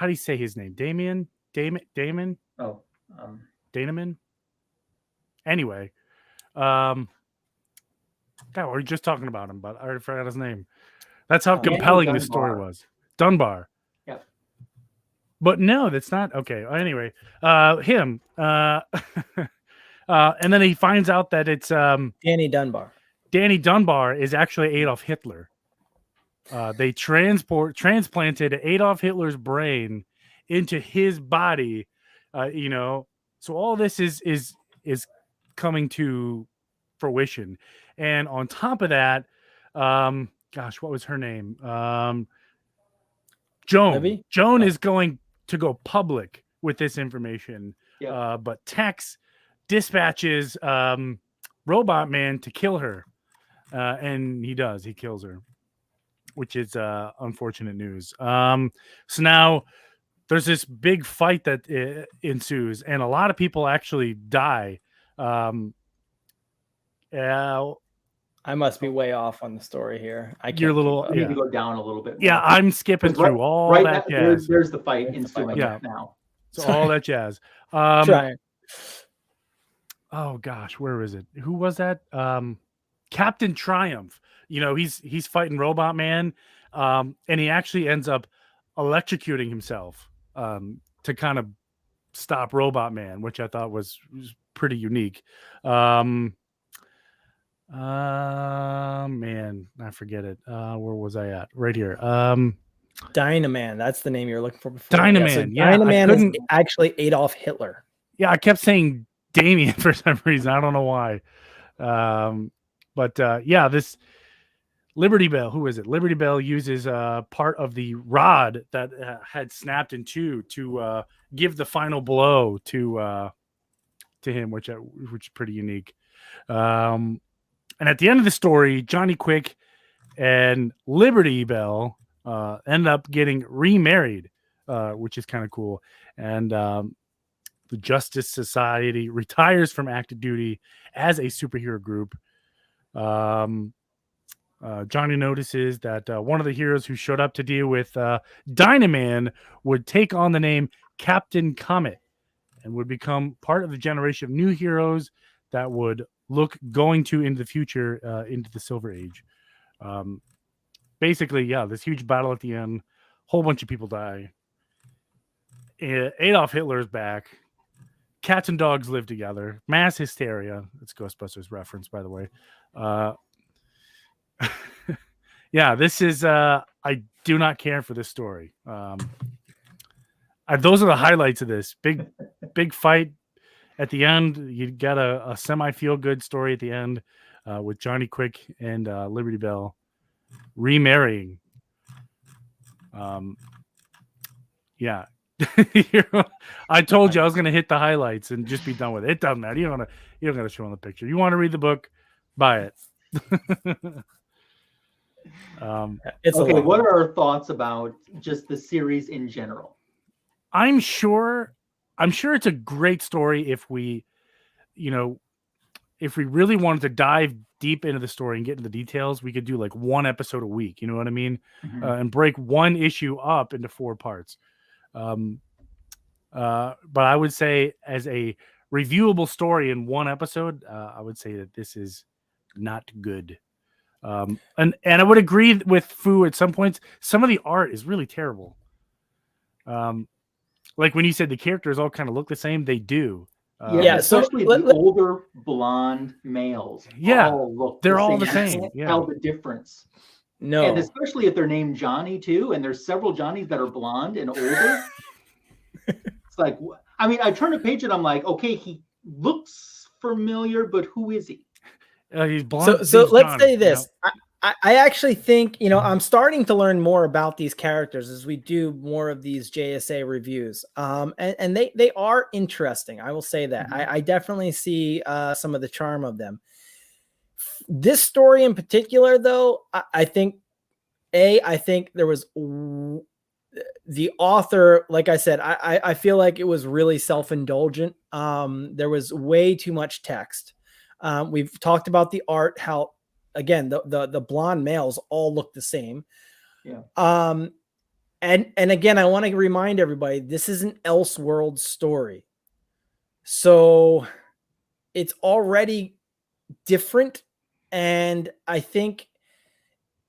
Speaker 3: do you say his name? Damon.
Speaker 1: Oh,
Speaker 3: Daneman. Anyway, God, we were just talking about him, but I already forgot his name. That's how compelling this story was. Dunbar.
Speaker 1: Yeah.
Speaker 3: But no, that's not okay. Anyway, him. And then he finds out that it's
Speaker 2: Danny Dunbar.
Speaker 3: Danny Dunbar is actually Adolf Hitler. They transplanted Adolf Hitler's brain into his body. So all this is coming to fruition. And on top of that, what was her name? Joan.
Speaker 2: Libby?
Speaker 3: Joan is going to go public with this information.
Speaker 1: Yeah.
Speaker 3: But Tex dispatches Robot Man to kill her. And he does. He kills her, which is unfortunate news. So now there's this big fight that ensues, and a lot of people actually die. I
Speaker 2: I must be way off on the story here. I can't.
Speaker 3: Your little,
Speaker 1: I need to go down a little bit more.
Speaker 3: Yeah, I'm skipping through all
Speaker 1: right
Speaker 3: that
Speaker 1: now,
Speaker 3: jazz.
Speaker 1: there's the fight ensuing
Speaker 3: Yeah.
Speaker 1: now.
Speaker 3: So all that jazz.
Speaker 2: Trying.
Speaker 3: Oh gosh, where is it? Who was that? Captain Triumph. You know, he's fighting Robot Man, and he actually ends up electrocuting himself to kind of stop Robot Man, which I thought was pretty unique. Man, I forget it. Where was I at? Right here.
Speaker 2: Dynaman, that's the name you're looking for before.
Speaker 3: Dynaman,
Speaker 2: yeah. Dynaman is actually Adolf Hitler.
Speaker 3: Yeah, I kept saying Damien for some reason. I don't know why. But this Liberty Bell, who is it? Liberty Bell uses part of the rod that had snapped in two to give the final blow to him, which is pretty unique. And at the end of the story, Johnny Quick and Liberty Bell end up getting remarried, which is kind of cool. And the Justice Society retires from active duty as a superhero group. Johnny notices that one of the heroes who showed up to deal with Dynaman would take on the name Captain Comet and would become part of the generation of new heroes that would look into the future, into the Silver Age. Basically, this huge battle at the end, whole bunch of people die. Adolf Hitler's back. Cats and dogs live together. Mass hysteria. It's Ghostbusters reference, by the way. This is I do not care for this story. Those are the highlights of this. Big fight at the end. You got a semi feel good story at the end with Johnny Quick and Liberty Bell remarrying. I told you I was going to hit the highlights and just be done with it. It doesn't matter. You don't got to show on the picture. You want to read the book, buy it.
Speaker 1: Okay, what are our thoughts about just the series in general?
Speaker 3: I'm sure it's a great story if we really wanted to dive deep into the story and get into the details. We could do like one episode a week, you know what I mean?
Speaker 1: Mm-hmm.
Speaker 3: And break one issue up into 4 parts. But I would say as a reviewable story in one episode, I would say that this is not good. And I would agree with Fu at some points. Some of the art is really terrible. Like when you said the characters all kind of look the same, they do.
Speaker 1: Especially the older blonde males.
Speaker 3: They're all the same.
Speaker 1: You can't tell the difference.
Speaker 2: No,
Speaker 1: and especially if they're named Johnny too, and there's several Johnnies that are blonde and older. It's like, I mean, I turn a page and I'm like, okay, he looks familiar, but who is he?
Speaker 3: He's blonde.
Speaker 2: So let's say this. I actually think, I'm starting to learn more about these characters as we do more of these JSA reviews. And they are interesting. I will say that. Mm-hmm. I definitely see some of the charm of them. This story in particular, though, I think there was the author, like I said, I feel like it was really self-indulgent. There was way too much text. We've talked about the art, how again the blonde males all look the same. And again, I want to remind everybody, this is an Elseworld story, so it's already different. And I think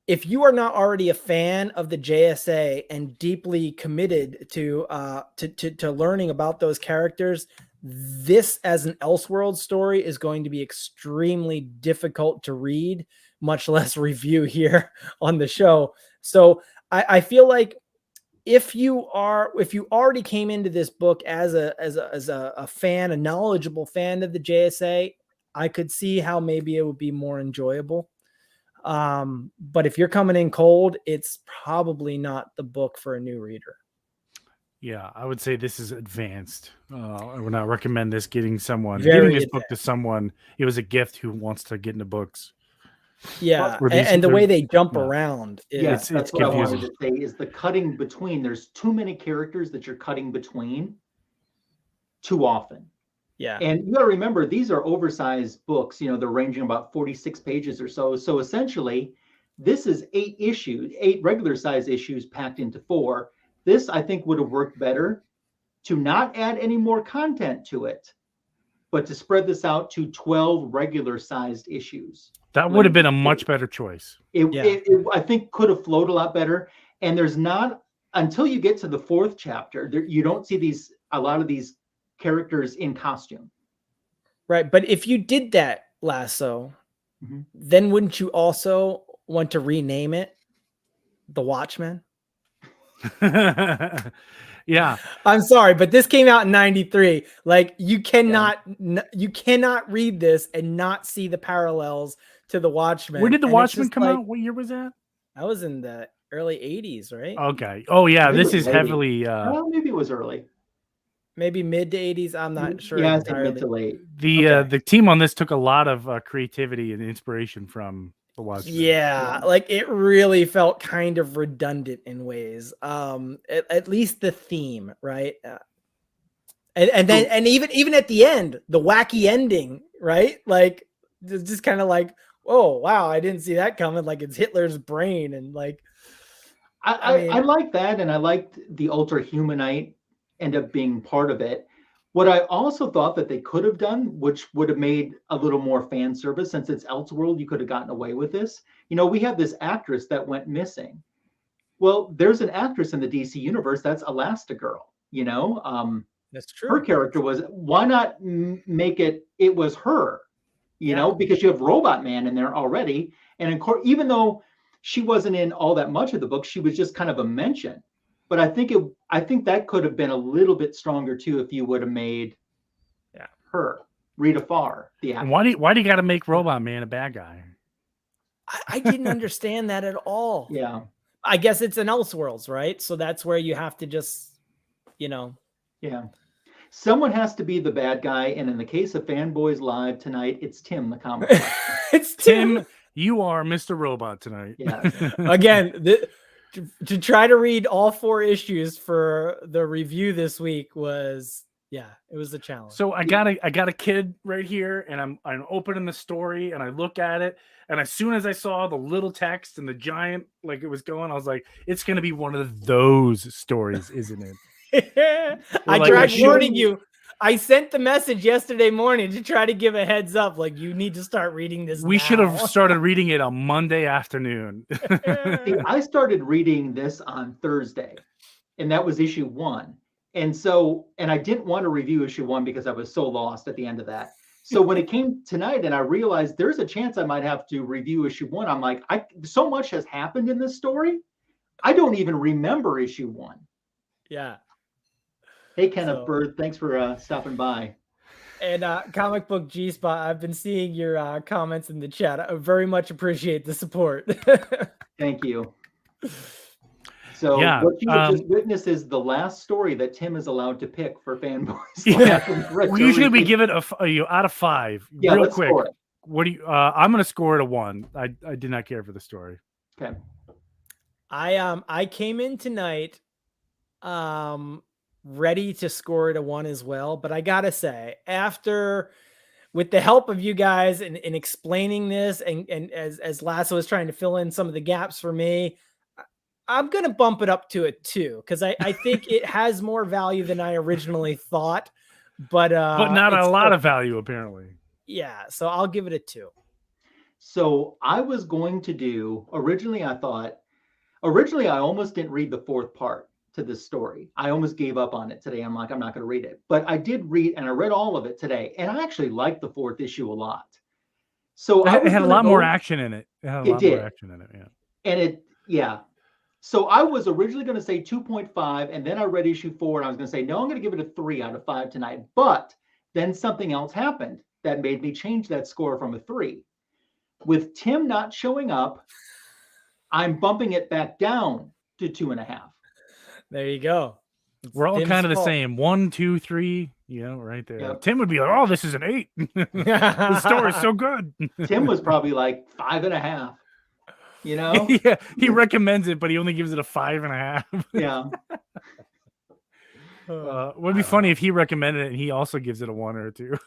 Speaker 2: if you are not already a fan of the JSA and deeply committed to learning about those characters, this as an Elseworld story is going to be extremely difficult to read, much less review here on the show. So I feel like if you already came into this book as a fan, a knowledgeable fan of the JSA, I could see how maybe it would be more enjoyable. But if you're coming in cold, it's probably not the book for a new reader.
Speaker 3: Yeah, I would say this is advanced. I would not recommend this giving this book to someone. It was a gift who wants to get into books.
Speaker 2: Yeah, and the way they jump around.
Speaker 1: That's what confusing. I wanted to say is the cutting between. There's too many characters that you're cutting between too often.
Speaker 2: Yeah.
Speaker 1: And you got to remember, these are oversized books. They're ranging about 46 pages or so. So essentially, this is 8 issues, 8 regular size issues packed into 4. This, I think, would have worked better to not add any more content to it, but to spread this out to 12 regular sized issues.
Speaker 3: That would have been a much better choice.
Speaker 1: It I think could have flowed a lot better. And there's not, until you get to the 4th chapter, you don't see a lot of these characters in costume.
Speaker 2: Right. But if you did that, Lasso, then wouldn't you also want to rename it The Watchmen?
Speaker 3: Yeah.
Speaker 2: I'm sorry, but this came out in 93. Like, you cannot read this and not see the parallels to The Watchmen.
Speaker 3: Where did The Watchmen come out? What year was that?
Speaker 2: That was in the early 80s, right?
Speaker 3: Okay. Oh yeah, this is heavily
Speaker 1: well, maybe it was early.
Speaker 2: Maybe mid to 80s. I'm not sure.
Speaker 1: Yeah, I think mid to late.
Speaker 3: The team on this took a lot of creativity and inspiration from The Watchmen.
Speaker 2: Yeah, like it really felt kind of redundant in ways. At least the theme, right? And then even at the end, the wacky ending, right? Like it's just kind of like, oh wow, I didn't see that coming. Like it's Hitler's brain, and like
Speaker 1: I like that, and I liked the Ultra Humanite end up being part of it. What I also thought that they could have done, which would have made a little more fan service, since it's Elseworld, you could have gotten away with this. We have this actress that went missing. Well, there's an actress in the DC universe that's Elastigirl.
Speaker 2: That's true.
Speaker 1: Her character was. Why not make it was her? Because you have Robot Man in there already, and even though she wasn't in all that much of the book, she was just kind of a mention. But I think that could have been a little bit stronger too if you would have made her Rita Farr the actor.
Speaker 3: Why do you got to make Robot Man a bad guy?
Speaker 2: I didn't understand that at all.
Speaker 1: Yeah,
Speaker 2: I guess it's an Elseworlds, right? So that's where you have to just,
Speaker 1: Yeah, someone has to be the bad guy, and in the case of Fanboys Live tonight, it's Tim the comic book.
Speaker 2: It's Tim.
Speaker 3: You are Mr. Robot tonight.
Speaker 1: Yeah.
Speaker 2: Again, to try to read all 4 issues for the review this week was, it was a challenge.
Speaker 3: So I got a kid right here, and I'm opening the story, and I look at it, and as soon as I saw the little text and the giant, like it was going, I was like, it's gonna be one of those stories, isn't it?
Speaker 2: I tried warning you. I sent the message yesterday morning to try to give a heads up, like you need to start reading this.
Speaker 3: We should have started reading it on Monday afternoon.
Speaker 1: See, I started reading this on Thursday, and that was issue 1. And I didn't want to review issue 1 because I was so lost at the end of that. So when it came tonight and I realized there's a chance I might have to review issue 1, I'm like, so much has happened in this story. I don't even remember issue 1.
Speaker 2: Yeah.
Speaker 1: Hey, Kenneth Bird, thanks for stopping by.
Speaker 2: And Comic Book G-Spot, I've been seeing your comments in the chat. I very much appreciate the support.
Speaker 1: Thank you. So what you have just witnessed is the last story that Tim is allowed to pick for Fanboys.
Speaker 3: Yeah. Usually we give it a out of 5.
Speaker 1: Yeah,
Speaker 3: real
Speaker 1: let's
Speaker 3: quick.
Speaker 1: score it.
Speaker 3: What do you? I'm going to score it a 1. I did not care for the story.
Speaker 1: Okay.
Speaker 2: I came in tonight ready to score it a 1 as well, but I gotta say, with the help of you guys in explaining this, and as Lasso is trying to fill in some of the gaps for me, I'm gonna bump it up to a 2 because I think it has more value than I originally thought, but
Speaker 3: not a lot of value apparently.
Speaker 2: Yeah, so I'll give it a 2.
Speaker 1: So I was going to do originally I almost didn't read the 4th part to this story. I almost gave up on it today. I'm like, I'm not going to read it. But I did read, and I read all of it today. And I actually liked the 4th issue a lot. So
Speaker 3: it had a lot more action in it. It had a lot more action in it,
Speaker 1: yeah. And so I was originally going to say 2.5, and then I read issue 4, and I was going to say, no, I'm going to give it a 3 out of 5 tonight. But then something else happened that made me change that score from a 3. With Tim not showing up, I'm bumping it back down to 2.5.
Speaker 2: There you go.
Speaker 3: We're all kind of the same. 1, 2, 3, right there. Yep. Tim would be like, oh, this is an 8. The story's so good.
Speaker 1: Tim was probably like 5.5.
Speaker 3: Yeah, he recommends it, but he only gives it a 5.5.
Speaker 1: Yeah.
Speaker 3: Would be funny if he recommended it and he also gives it a 1 or a 2.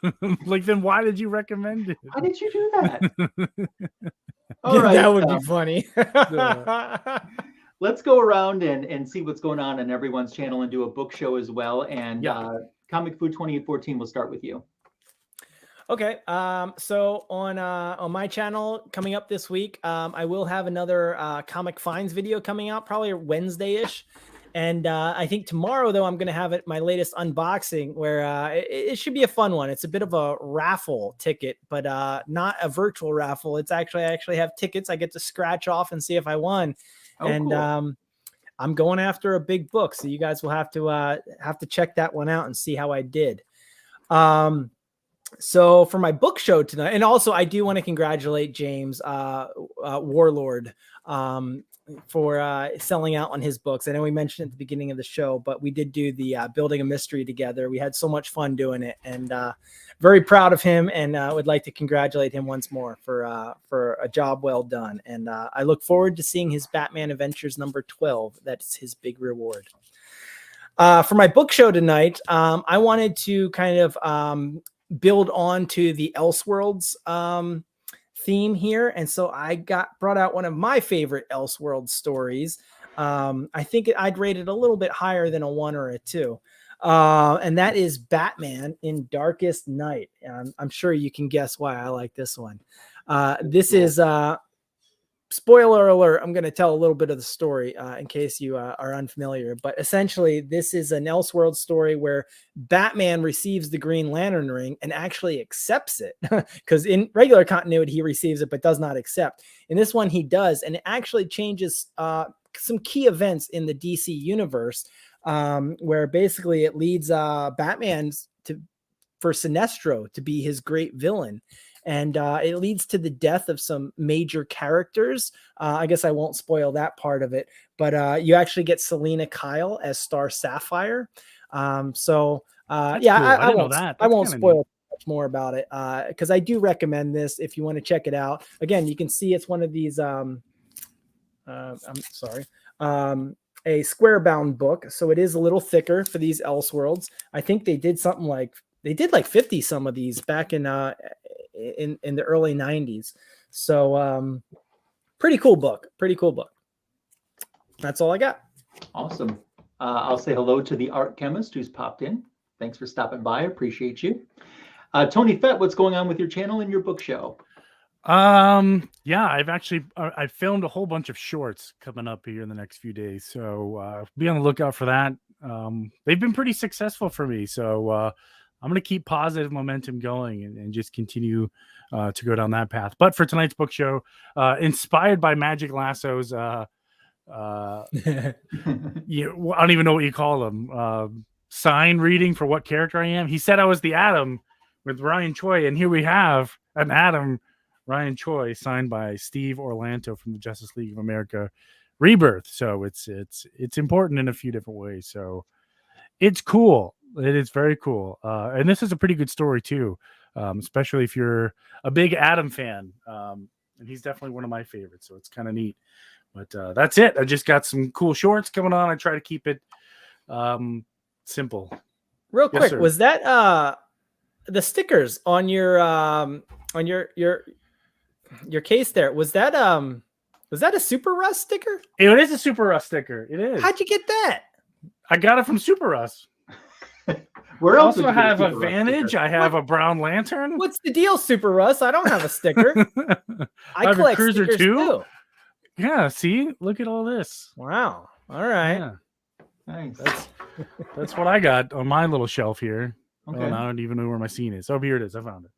Speaker 3: Like, then why did you recommend it?
Speaker 1: How did you do that? All
Speaker 2: Yeah,
Speaker 1: right,
Speaker 2: that would be funny.
Speaker 1: let's go around and see what's going on everyone's channel and do a book show as well. And Comic Food 2814, we'll start with you.
Speaker 2: Okay. So on my channel coming up this week, I will have another comic finds video coming out probably Wednesday-ish. And I think tomorrow, though, I'm going to have my latest unboxing where it should be a fun one. It's a bit of a raffle ticket, but not a virtual raffle. It's actually, I actually have tickets I get to scratch off and see if I won.
Speaker 1: Oh,
Speaker 2: and
Speaker 1: cool.
Speaker 2: I'm going after a big book. So you guys will have to check that one out and see how I did. So for my book show tonight, and also I do want to congratulate James Warlord for selling out on his books. I know we mentioned at the beginning of the show, but we did do the building a mystery together. We had so much fun doing it, and very proud of him, and would like to congratulate him once more for a job well done. And I look forward to seeing his Batman Adventures number 12. That's his big reward. For my book show tonight, I wanted to kind of build on to the Elseworlds theme here, and so I brought out one of my favorite Elseworlds stories. I think I'd rate it a little bit higher than a 1 or a 2, and that is Batman in Darkest Night. I'm sure you can guess why I like this one. This is spoiler alert, I'm going to tell a little bit of the story in case you are unfamiliar. But essentially, this is an Elseworld story where Batman receives the Green Lantern ring and actually accepts it. Because in regular continuity, he receives it but does not accept. In this one, he does. And it actually changes some key events in the DC universe where basically it leads Batman for Sinestro to be his great villain. And it leads to the death of some major characters. I guess I won't spoil that part of it, but you actually get Selena Kyle as Star Sapphire. I won't spoil much more about it because I do recommend this if you want to check it out. Again, you can see it's one of these. A square bound book, so it is a little thicker for these Elseworlds. I think they did something like 50 some of these back in the early 90s. So pretty cool book. That's all I got.
Speaker 1: Awesome. I'll say hello to the art chemist who's popped in. Thanks for stopping by. I appreciate you. Tony Fett, what's going on with your channel and your book show?
Speaker 3: Yeah, I filmed a whole bunch of shorts coming up here in the next few days, so be on the lookout for that. They've been pretty successful for me, so I'm going to keep positive momentum going and just continue to go down that path. But for tonight's book show, inspired by Magic Lasso's, I don't even know what you call them, sign reading for what character I am. He said I was the Atom with Ryan Choi, and here we have an Atom, Ryan Choi, signed by Steve Orlanto from the Justice League of America Rebirth. So it's important in a few different ways. So it's cool. It is very cool. And this is a pretty good story too, especially if you're a big Atom fan. And he's definitely one of my favorites. So it's kind of neat. But that's it. I just got some cool shorts coming on. I try to keep it simple.
Speaker 2: Real quick,
Speaker 3: sir.
Speaker 2: Was that the stickers on your case there? Was that a Super Russ sticker?
Speaker 3: It is a Super Russ sticker. It is.
Speaker 2: How'd you get that?
Speaker 3: I got it from Super Russ.
Speaker 1: Where else?
Speaker 3: I also have a Vantage. I have a Brown Lantern.
Speaker 2: What's the deal, Super Russ? I don't have a sticker. I
Speaker 3: have
Speaker 2: collect
Speaker 3: a Cruiser
Speaker 2: stickers too.
Speaker 3: Yeah, see? Look at all this.
Speaker 2: Wow. All right.
Speaker 3: Yeah.
Speaker 1: Nice.
Speaker 3: That's what I got on my little shelf here.
Speaker 1: Okay.
Speaker 3: Oh, and I don't even know where my scene is. Oh, here it is. I found it.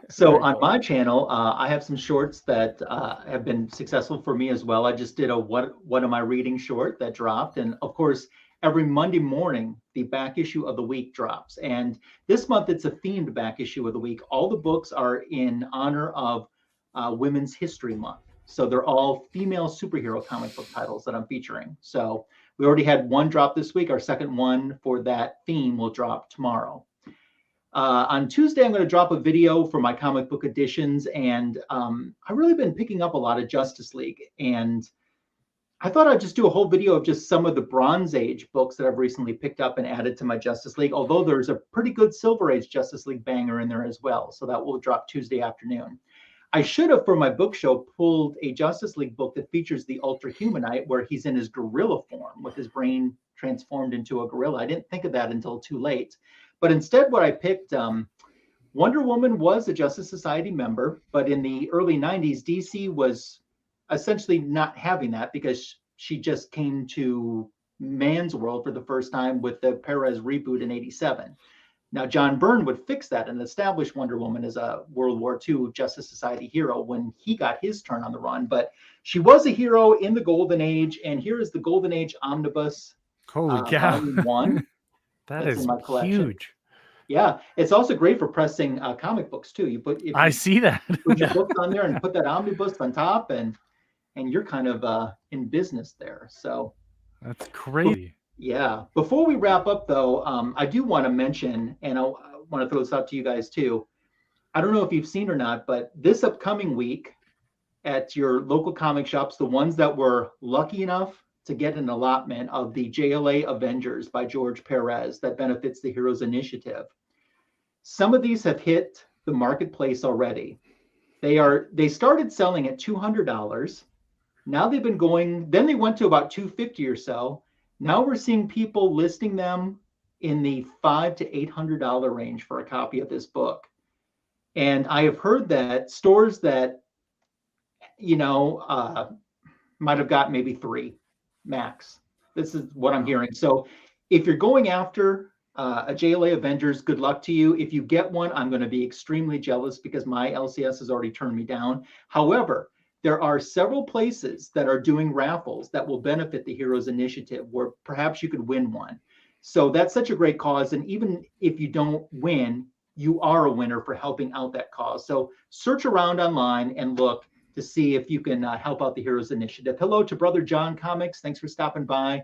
Speaker 1: So on my channel, I have some shorts that have been successful for me as well. I just did a what am I reading short that dropped. And of course, every Monday morning, the back issue of the week drops. And this month, it's a themed back issue of the week. All the books are in honor of Women's History Month. So they're all female superhero comic book titles that I'm featuring. So we already had one drop this week. Our second one for that theme will drop tomorrow. On Tuesday, I'm going to drop a video for my comic book editions. And I've really been picking up a lot of Justice League. And I thought I'd just do a whole video of just some of the Bronze Age books that I've recently picked up and added to my Justice League, although there's a pretty good Silver Age Justice League banger in there as well. So that will drop Tuesday afternoon. I should have, for my book show, pulled a Justice League book that features the Ultra Humanite, where he's in his gorilla form with his brain transformed into a gorilla. I didn't think of that until too late. But instead, what I picked, Wonder Woman was a Justice Society member, but in the early 90s, DC was essentially not having that because she just came to man's world for the first time with the Perez reboot in 87. Now, John Byrne would fix that and establish Wonder Woman as a World War II Justice Society hero when he got his turn on the run. But she was a hero in the Golden Age, and here is the Golden Age Omnibus.
Speaker 3: Holy cow.
Speaker 1: Volume 1.
Speaker 3: That is huge.
Speaker 1: Yeah, it's also great for pressing comic books too.
Speaker 3: I see that.
Speaker 1: Put your books on there and put that omnibus on top, and you're kind of in business there. So
Speaker 3: that's crazy.
Speaker 1: Yeah. Before we wrap up, though, I do want to mention, and I want to throw this out to you guys too. I don't know if you've seen or not, but this upcoming week at your local comic shops, the ones that were lucky enough to get an allotment of the JLA Avengers by George Perez that benefits the Heroes Initiative, some of these have hit the marketplace already. They started selling at $200. Now they've been going, then they went to about $250 or so. Now we're seeing people listing them in the $500 to $800 range for a copy of this book. And I have heard that stores that, might have got maybe 3 max. This is what I'm hearing. So if you're going after a JLA Avengers, good luck to you. If you get one, I'm going to be extremely jealous because my LCS has already turned me down. However, there are several places that are doing raffles that will benefit the Heroes Initiative where perhaps you could win one. So that's such a great cause. And even if you don't win, you are a winner for helping out that cause. So search around online and look to see if you can help out the Heroes Initiative. Hello to Brother John Comics. Thanks for stopping by.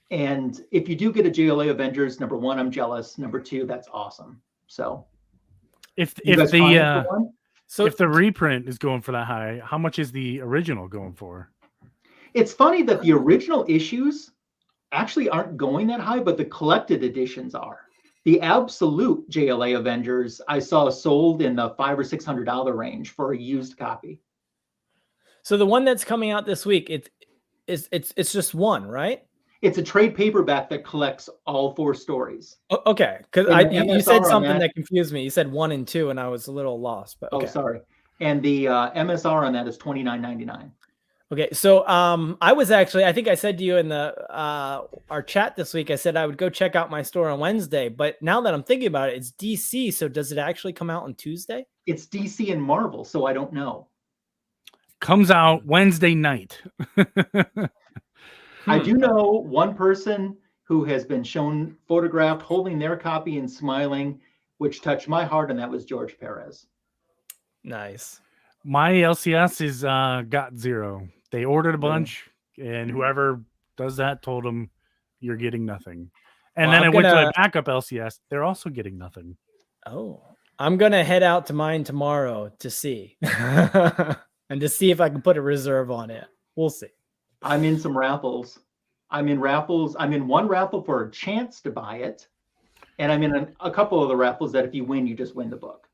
Speaker 1: And if you do get a JLA Avengers, number 1, I'm jealous. Number 2, that's awesome. So
Speaker 3: if the reprint is going for that high, how much is the original going for?
Speaker 1: It's funny that the original issues actually aren't going that high, but the collected editions are. The absolute JLA Avengers I saw sold in the $500 or $600 range for a used copy.
Speaker 2: So the one that's coming out this week, it's just one, right?
Speaker 1: It's a trade paperback that collects all 4 stories.
Speaker 2: Oh, okay, because you said something that confused me. You said 1 and 2, and I was a little lost. But okay.
Speaker 1: Oh, sorry. And the MSR on that is $29.99.
Speaker 2: Okay, so I was actually, I think I said to you in the our chat this week, I said I would go check out my store on Wednesday. But now that I'm thinking about it, it's DC. So does it actually come out on Tuesday?
Speaker 1: It's DC and Marvel, so I don't know.
Speaker 3: Comes out Wednesday night.
Speaker 1: I do know one person who has been shown photographed holding their copy and smiling, which touched my heart, and that was George Perez.
Speaker 2: Nice.
Speaker 3: My LCS is got 0. They ordered a bunch, and whoever does that told them you're getting nothing. And then I went to a backup LCS. They're also getting nothing.
Speaker 2: Oh, I'm going to head out to mine tomorrow to see. And to see if I can put a reserve on it. We'll see.
Speaker 1: I'm in some raffles. I'm in one raffle for a chance to buy it. And I'm in a couple of the raffles that if you win, you just win the book.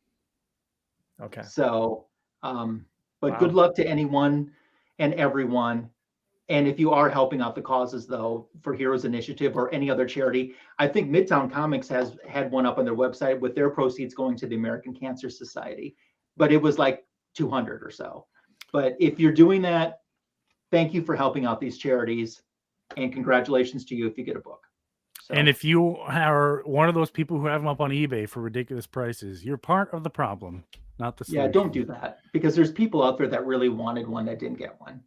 Speaker 2: Okay.
Speaker 1: So, but good luck to anyone and everyone. And if you are helping out the causes, though, for Heroes Initiative or any other charity, I think Midtown Comics has had one up on their website with their proceeds going to the American Cancer Society. But it was like 200 or so. But if you're doing that, thank you for helping out these charities, and congratulations to you if you get a book. So.
Speaker 3: And if you are one of those people who have them up on eBay for ridiculous prices, you're part of the problem, not the solution.
Speaker 1: Yeah, don't do that, because there's people out there that really wanted one that didn't get one.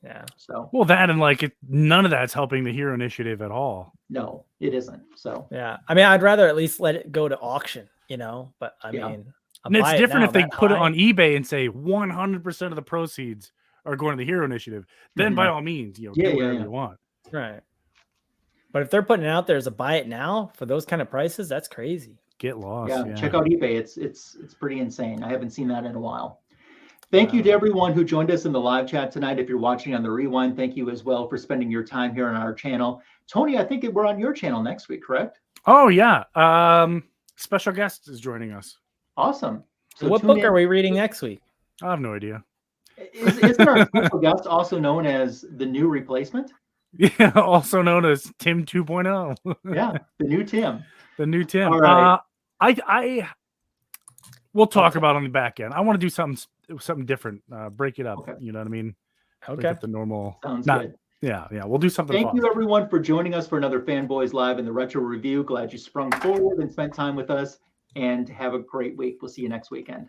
Speaker 2: Yeah.
Speaker 1: So.
Speaker 3: Well, that and none of that's helping the Hero Initiative at all.
Speaker 1: No, it isn't. So.
Speaker 2: Yeah, I mean, I'd rather at least let it go to auction, But I mean.
Speaker 3: And it's different if they put it on eBay and say 100% of the proceeds are going to the Hero Initiative. Then by all means, do whatever you want.
Speaker 2: Right. But if they're putting it out there as a buy it now for those kind of prices, that's crazy.
Speaker 3: Get lost.
Speaker 1: Yeah. Check out eBay. It's pretty insane. I haven't seen that in a while. Thank you to everyone who joined us in the live chat tonight. If you're watching on the rewind, thank you as well for spending your time here on our channel. Tony, I think we're on your channel next week, correct?
Speaker 3: Oh yeah. Special guest is joining us.
Speaker 1: Awesome.
Speaker 2: So what book are we reading next week?
Speaker 3: I have no idea.
Speaker 1: Isn't our special guest also known as the new replacement?
Speaker 3: Yeah, also known as Tim 2.0.
Speaker 1: Yeah, the new Tim.
Speaker 3: The new Tim.
Speaker 1: All right.
Speaker 3: We'll talk about on the back end. I want to do something different. Break it up.
Speaker 1: Okay.
Speaker 3: You know what I mean?
Speaker 2: Okay.
Speaker 3: Break up the normal.
Speaker 1: Sounds good.
Speaker 3: Yeah. We'll do something.
Speaker 1: Thank
Speaker 3: fun.
Speaker 1: you everyone for joining us for another Fanboys Live in the Retro Review. Glad you sprung forward and spent time with us, and have a great week. We'll see you next weekend.